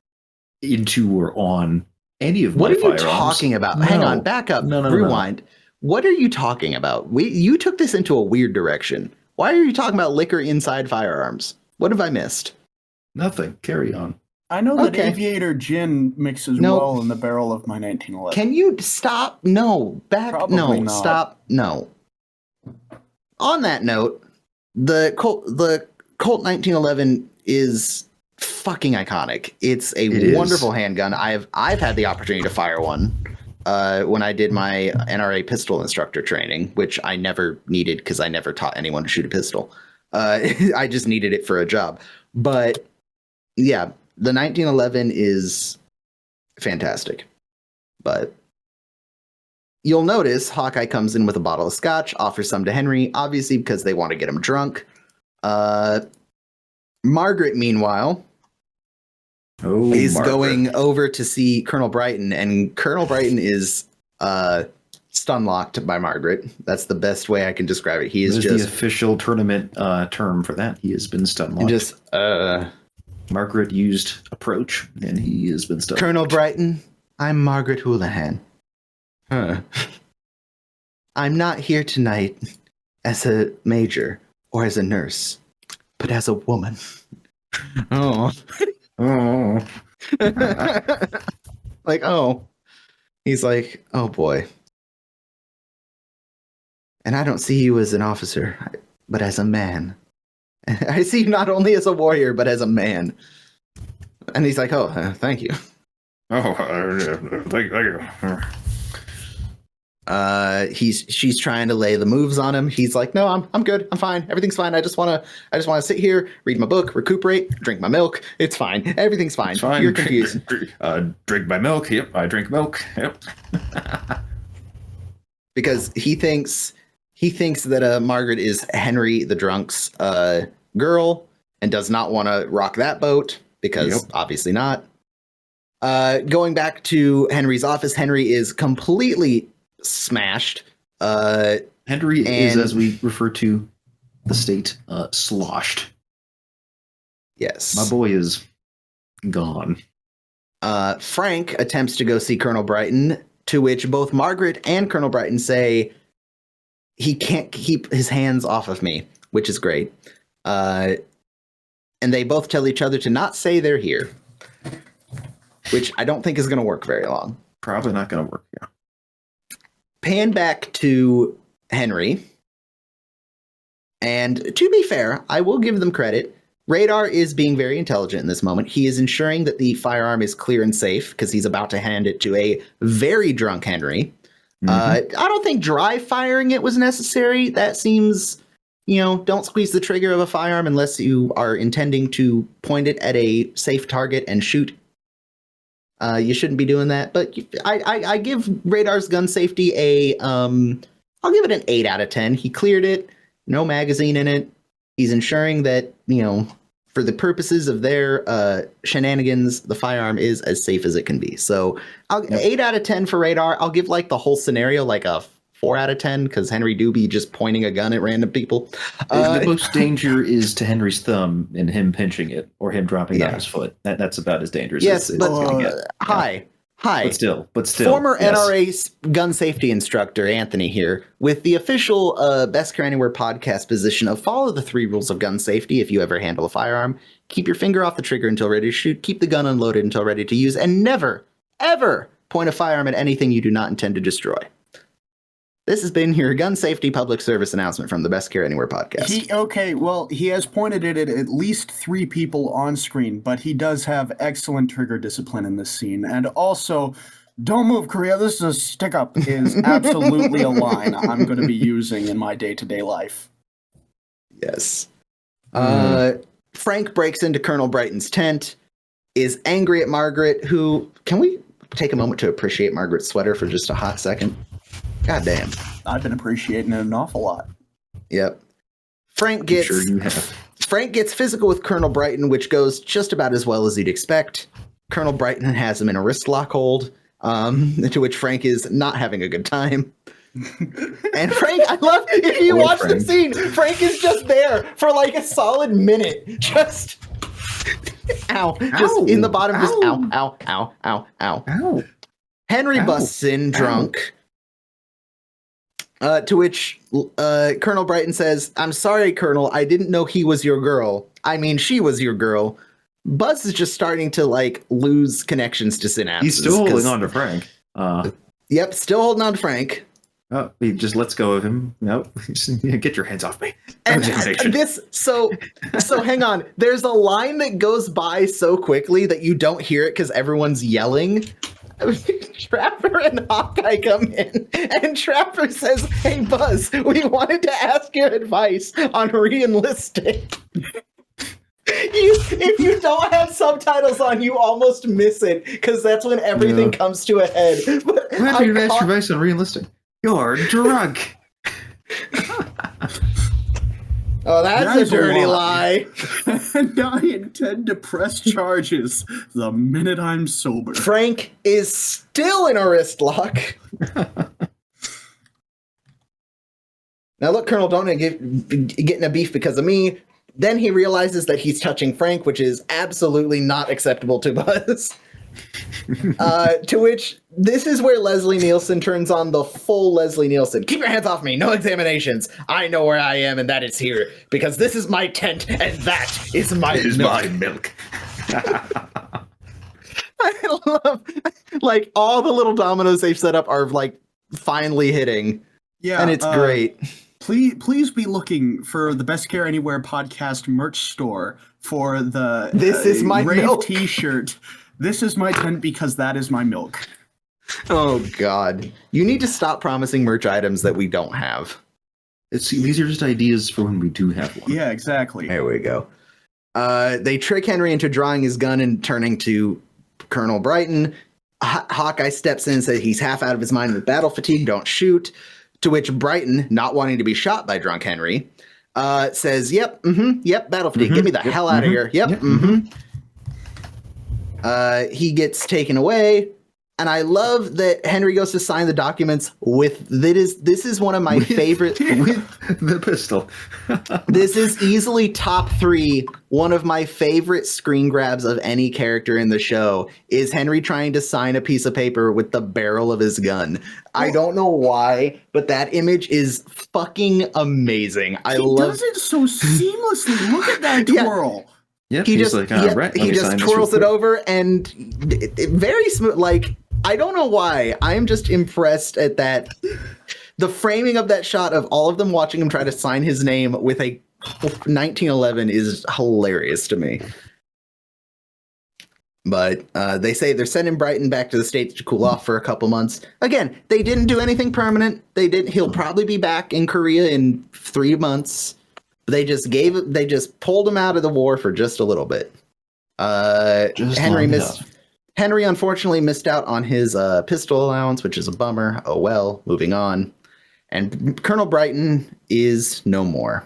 into or on any of my firearms. What are you talking about? No. Hang on, back up, rewind. No. What are you talking about? You took this into a weird direction. Why are you talking about liquor inside firearms? What have I missed? Nothing. Carry on. I know that Aviator gin mixes well in the barrel of my 1911. Can you stop? No, Probably not. Stop. No. On that note, the Colt 1911 is fucking iconic. It's a wonderful handgun. I've had the opportunity to fire one when I did my NRA pistol instructor training, which I never needed because I never taught anyone to shoot a pistol. I just needed it for a job. But yeah. The 1911 is fantastic, but you'll notice Hawkeye comes in with a bottle of scotch, offers some to Henry, obviously because they want to get him drunk. Margaret, meanwhile, is going over to see Colonel Brighton, and Colonel Brighton is stun-locked by Margaret. That's the best way I can describe it. He is just the official tournament term for that. He has been stun-locked. Just Margaret used approach, and he has been stuck. Colonel Brighton, I'm Margaret Houlihan. I'm not here tonight as a major or as a nurse, but as a woman. Oh. Like, oh. He's like, oh boy. And I don't see you as an officer, but as a man. I see you not only as a warrior, but as a man. And he's like, oh, thank you. Oh, thank you. She's trying to lay the moves on him. He's like, no, I'm good. I'm fine. Everything's fine. I just want to sit here, read my book, recuperate, drink my milk. It's fine. Everything's fine. It's fine. You're confused. Drink my milk. Yep, I drink milk. Yep. Because he thinks that Margaret is Henry the drunk's girl and does not want to rock that boat because obviously not. Going back to Henry's office, Henry is completely smashed. Henry is, as we refer to the state, sloshed. Yes. My boy is gone. Frank attempts to go see Colonel Brighton, to which both Margaret and Colonel Brighton say he can't keep his hands off of me, which is great. And they both tell each other to not say they're here, which I don't think is going to work very long. Probably not going to work, yeah. Pan back to Henry. And to be fair, I will give them credit. Radar is being very intelligent in this moment. He is ensuring that the firearm is clear and safe because he's about to hand it to a very drunk Henry. I don't think dry firing it was necessary. That seems, don't squeeze the trigger of a firearm unless you are intending to point it at a safe target and shoot. You shouldn't be doing that. But I give Radar's gun safety I'll give it an 8 out of 10. He cleared it. No magazine in it. He's ensuring that, for the purposes of their shenanigans, the firearm is as safe as it can be. So 8 out of 10 for Radar. I'll give the whole scenario a 4 out of 10 because Henry Doobie just pointing a gun at random people. The most danger is to Henry's thumb and him pinching it or him dropping down his foot. That's about as dangerous as it's going to get. Hi. But still. Former yes. NRA gun safety instructor Anthony here with the official Best Care Anywhere podcast position of follow the 3 rules of gun safety if you ever handle a firearm. Keep your finger off the trigger until ready to shoot. Keep the gun unloaded until ready to use. And never, ever point a firearm at anything you do not intend to destroy. This has been your gun safety public service announcement from the Best Care Anywhere podcast. He has pointed it at least 3 people on screen, but he does have excellent trigger discipline in this scene. And also, don't move, Korea, this is a stick-up is absolutely a line I'm going to be using in my day-to-day life. Yes. Frank breaks into Colonel Brighton's tent, is angry at Margaret, who... Can we take a moment to appreciate Margaret's sweater for just a hot second? God damn. I've been appreciating it an awful lot. Yep. Frank gets physical with Colonel Brighton, which goes just about as well as you'd expect. Colonel Brighton has him in a wrist lock hold, to which Frank is not having a good time. And Frank, I love, if you watch the scene, Frank is just there for like a solid minute. Just, ow. Just in the bottom, just ow. Henry busts in drunk. To which Colonel Brighton says, "I'm sorry, Colonel. I didn't know he was your girl. I mean, she was your girl." Buzz is just starting to like lose connections to synapses. He's still holding on to Frank. Yep, still holding on to Frank. Oh, he just lets go of him. Nope. Get your hands off me. And so hang on. There's a line that goes by so quickly that you don't hear it because everyone's yelling. Trapper and Hawkeye come in, and Trapper says, "Hey, Buzz, we wanted to ask your advice on re-enlisting." If you don't have subtitles on, you almost miss it, because that's when everything comes to a head. But Why do you ask your advice on re-enlisting? You're drunk. Oh, that's a dirty lie. And I intend to press charges the minute I'm sober. Frank is still in a wrist lock. Now look, Colonel, don't get in a beef because of me. Then he realizes that he's touching Frank, which is absolutely not acceptable to Buzz. To which, this is where Leslie Neilson turns on the full Leslie Neilson. "Keep your hands off me, no examinations. I know where I am, and that is here, because this is my tent, and that is my milk. I love, like, all the little dominoes they've set up are, like, finally hitting. Yeah, and it's great. Please be looking for the Best Care Anywhere podcast merch store for the This is my Rave milk t-shirt. This is my tent because that is my milk. Oh, God. You need to stop promising merch items that we don't have. These are just ideas for when we do have one. Yeah, exactly. There we go. They trick Henry into drawing his gun and turning to Colonel Brighton. Hawkeye steps in and says he's half out of his mind with battle fatigue, don't shoot. To which Brighton, not wanting to be shot by drunk Henry, says, yep, battle fatigue. Get me the hell out of here. He gets taken away, and I love that Henry goes to sign the documents with this is one of my favorite with the pistol. This is easily top 3. One of my favorite screen grabs of any character in the show is Henry trying to sign a piece of paper with the barrel of his gun. I don't know why, but that image is fucking amazing. He does it so seamlessly. Look at that twirl. Yep, he just twirls it over, and very smooth. Like, I don't know why. I'm just impressed at that. The framing of that shot of all of them watching him try to sign his name with a 1911 is hilarious to me. But they say they're sending Brighton back to the States to cool off for a couple months. Again, they didn't do anything permanent. He'll probably be back in Korea in 3 months. They just pulled him out of the war for just a little bit. Henry unfortunately missed out on his pistol allowance, which is a bummer. Oh well, moving on. And Colonel Brighton is no more.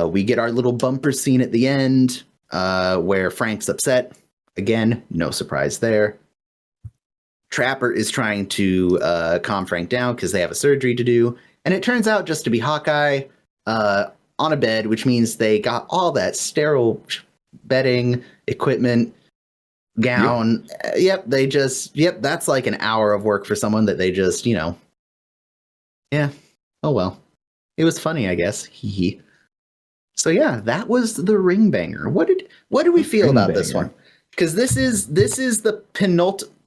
We get our little bumper scene at the end where Frank's upset. Again, no surprise there. Trapper is trying to calm Frank down because they have a surgery to do. And it turns out just to be Hawkeye on a bed, which means they got all that sterile bedding, equipment, gown. Yep, that's like an hour of work for someone that they just, yeah. Oh well. It was funny, I guess. Hee hee. So yeah, that was the Ringbanger. What did we feel about this one? Because this is the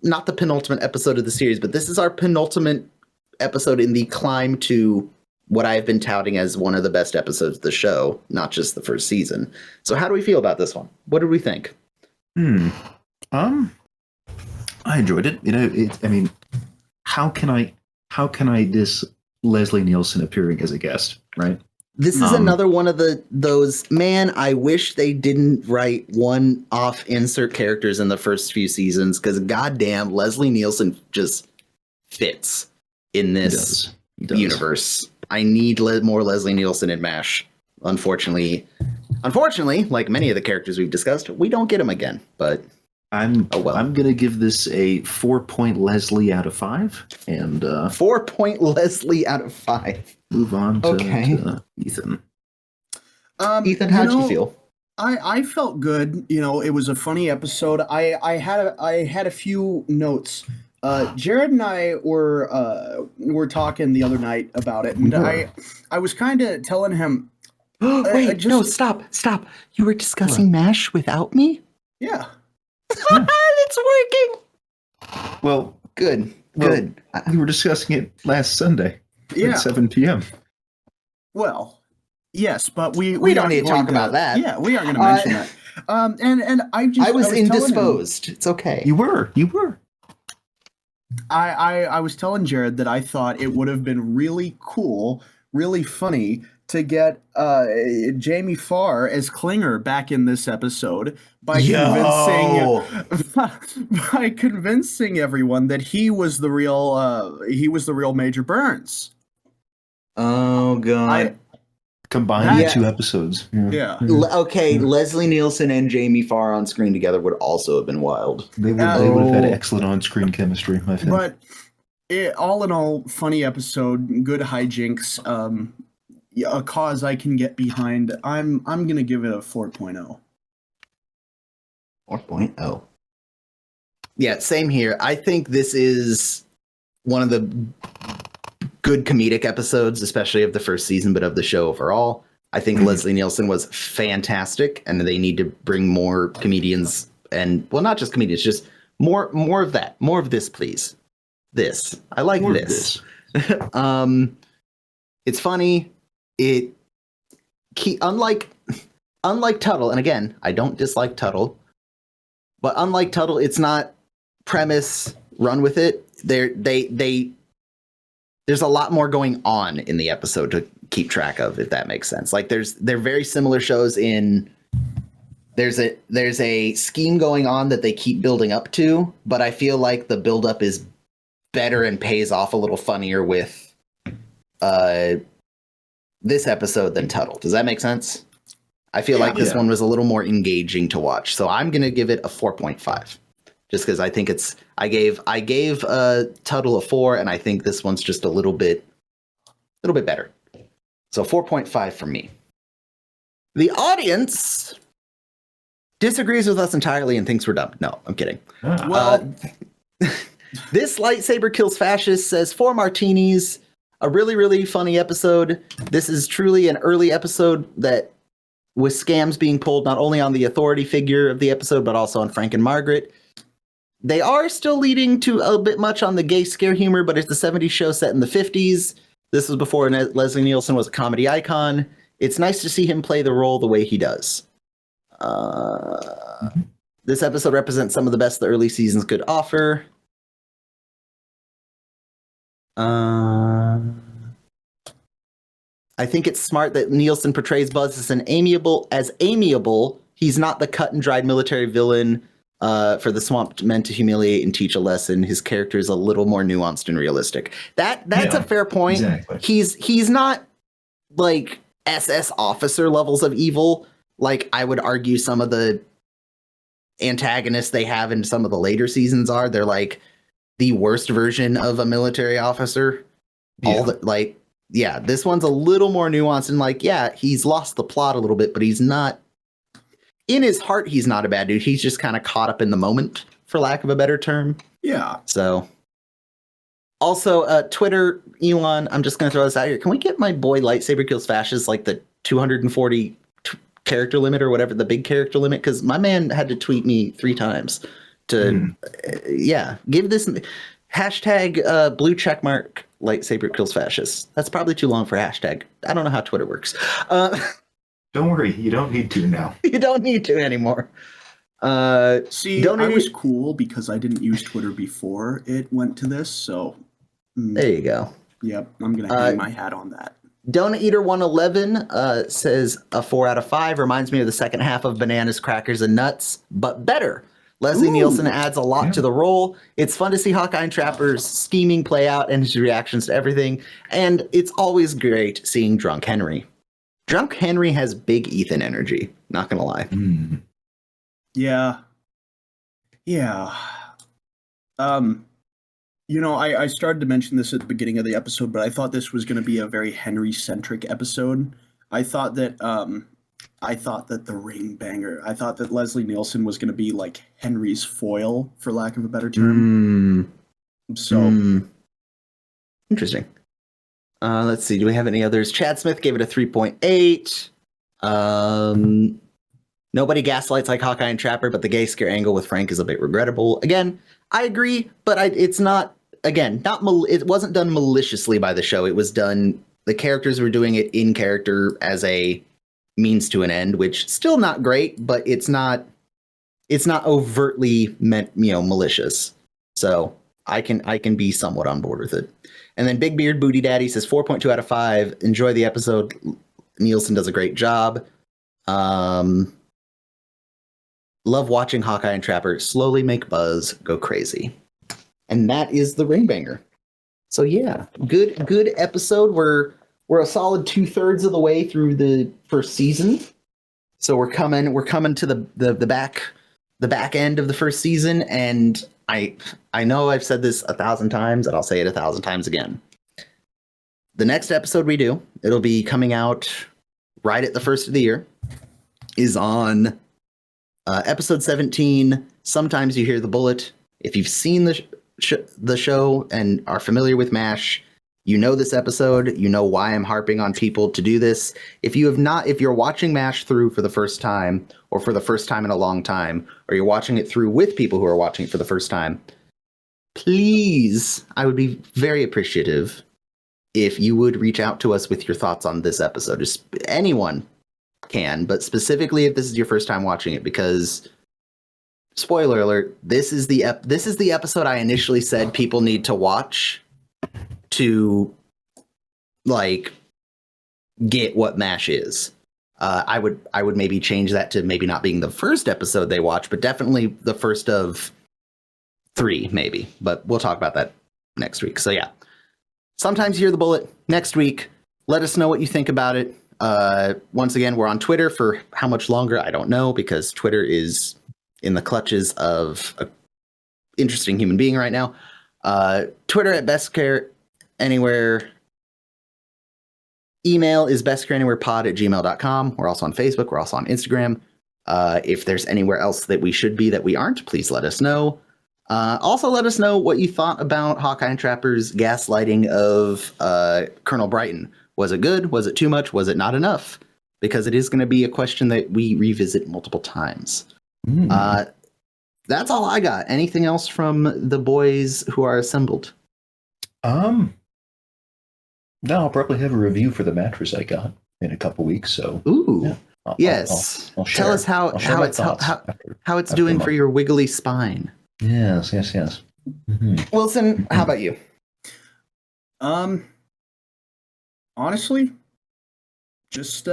not the penultimate episode of the series, but this is our penultimate episode in the climb to what I've been touting as one of the best episodes of the show, not just the first season. So how do we feel about this one? What did we think? I enjoyed it. How can I diss Leslie Neilson appearing as a guest, right? This is another one of those, man, I wish they didn't write one-off insert characters in the first few seasons, because goddamn, Leslie Neilson just fits in this universe. I need more Leslie Neilson in MASH. Unfortunately, like many of the characters we've discussed, we don't get them again, but I'm gonna give this a 4-point Leslie out of 5, and 4-point Leslie out of 5. Move on to Ethan. Ethan, how'd you feel? I felt good. It was a funny episode. I had a few notes. Jared and I were talking the other night about it, and I was kind of telling him. Wait, no, stop! You were discussing MASH without me? Yeah. It's working. Well, good. We were discussing it last Sunday at 7 p.m. Well, yes, but we don't need to talk about that. Yeah, we aren't going to mention that. And I was indisposed. It's okay. You were. I was telling Jared that I thought it would have been really cool, really funny to get Jamie Farr as Klinger back in this episode by convincing everyone that he was the real Major Burns. Oh god. Combined the 2 episodes. Yeah. Okay, Leslie Neilson and Jamie Farr on screen together would also have been wild. They would have had excellent on-screen chemistry, I think. But all in all, funny episode, good hijinks. A cause I can get behind. I'm gonna give it a 4.0. 4.0. Yeah, same here. I think this is one of the good comedic episodes, especially of the first season, but of the show overall. I think Leslie Neilson was fantastic, and they need to bring more comedians, and well, not just comedians, just more of that, more of this, please. This I like more this. It's funny. Unlike Tuttle, and again, I don't dislike Tuttle, but unlike Tuttle, it's not premise run with it. There's a lot more going on in the episode to keep track of, if that makes sense. Like they're very similar shows in there's a scheme going on that they keep building up to, but I feel like the buildup is better and pays off a little funnier with this episode than Tuttle. Does that make sense? I feel like this one was a little more engaging to watch. So I'm going to give it a 4.5. Just because I think I gave Tuttle a 4, and I think this one's just a little bit better. So 4.5 from me. The audience disagrees with us entirely and thinks we're dumb. No, I'm kidding. Well, this lightsaber kills fascists says 4 martinis. A really, really funny episode. This is truly an early episode that with scams being pulled not only on the authority figure of the episode, but also on Frank and Margaret. They are still leading to a bit much on the gay scare humor, but it's a 70s show set in the 50s. This was before Leslie Neilson was a comedy icon. It's nice to see him play the role the way he does. This episode represents some of the best the early seasons could offer. I think it's smart that Neilson portrays Buzz as amiable. He's not the cut and dried military villain for the swamp meant to humiliate and teach a lesson. His character is a little more nuanced and realistic. That's a fair point. Exactly. He's not like SS officer levels of evil. Like I would argue some of the antagonists they have in some of the later seasons are. They're like the worst version of a military officer. This one's a little more nuanced and he's lost the plot a little bit, but he's not. in his heart, he's not a bad dude. He's just kind of caught up in the moment, for lack of a better term. Yeah. So, also, Twitter, Elon, I'm just going to throw this out here. Can we get my boy Lightsaber Kills Fascist like the 240 character limit or whatever, the big character limit? Because my man had to tweet me 3 times to, give this hashtag blue checkmark Lightsaber Kills Fascist. That's probably too long for hashtag. I don't know how Twitter works. Don't worry, you don't need to now. You don't need to anymore. See, I was cool because I didn't use Twitter before it went to this, so there you go. Yep, I'm gonna hang my hat on that. Donut Eater 111 says a 4 out of 5. Reminds me of the second half of Bananas, Crackers, and Nuts, but better. Leslie Neilson adds a lot to the role. It's fun to see Hawkeye and Trapper's scheming play out and his reactions to everything, and it's always great seeing Drunk Henry. Drunk Henry has big Ethan energy, not gonna lie. Yeah. I started to mention this at the beginning of the episode, but I thought this was going to be a very Henry-centric episode. I thought that the Ringbanger, I thought that Leslie Neilson was going to be like Henry's foil, for lack of a better term. Interesting. Let's see. Do we have any others? Chad Smith gave it a 3.8. Nobody gaslights like Hawkeye and Trapper, but the gay scare angle with Frank is a bit regrettable. Again, I agree, but it's not. Again, it wasn't done maliciously by the show. It was done. The characters were doing it in character as a means to an end, which still not great, but it's not overtly meant, malicious. So I can be somewhat on board with it. And then Big Beard Booty Daddy says 4.2 out of 5. Enjoy the episode. Nielsen does a great job. Love watching Hawkeye and Trapper slowly make Buzz go crazy. And that is the Ringbanger. So yeah, good episode. We're a solid 2/3 of the way through the first season. So we're coming to the back end of the first season, and I know I've said this 1,000 times, and I'll say it 1,000 times again. The next episode we do, it'll be coming out right at the first of the year, is on episode 17. Sometimes You Hear the Bullet. If you've seen the show and are familiar with MASH, you know this episode. You know why I'm harping on people to do this. If you're watching MASH through for the first time, or for the first time in a long time, or you're watching it through with people who are watching it for the first time, please, I would be very appreciative if you would reach out to us with your thoughts on this episode. Just anyone can, but specifically if this is your first time watching it, because spoiler alert, this is the episode I initially said people need to watch to like get what MASH is. I would maybe change that to maybe not being the first episode they watch, but definitely the first of 3, maybe. But we'll talk about that next week. So yeah, Sometimes You Hear the Bullet next week. Let us know what you think about it. Once again, we're on Twitter for how much longer, I don't know, because Twitter is in the clutches of an interesting human being right now. Twitter at Best Care Anywhere. Email is bestcareanywherepod@gmail.com. We're also on Facebook. We're also on Instagram. If there's anywhere else that we should be that we aren't, please let us know. Also, let us know what you thought about Hawkeye and Trapper's gaslighting of Colonel Brighton. Was it good? Was it too much? Was it not enough? Because it is going to be a question that we revisit multiple times. That's all I got. Anything else from the boys who are assembled? No, I'll probably have a review for the mattress I got in a couple weeks. So, ooh, yeah, yes. I'll Tell us how it's doing for your wiggly spine. Yes. Mm-hmm. Wilson, how about you? Honestly, just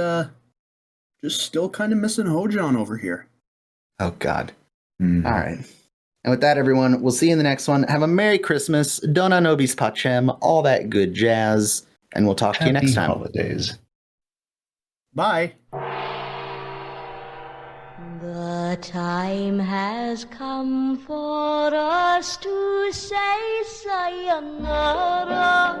still kind of missing Hojon over here. Oh God. Mm-hmm. All right. And with that, everyone, we'll see you in the next one. Have a Merry Christmas. Dona Nobis Pacem, all that good jazz. And we'll talk to you next time. Happy holidays. Bye. The time has come for us to say sayonara.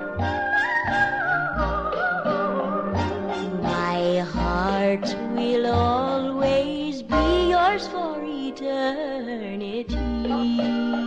My heart will always be eternity.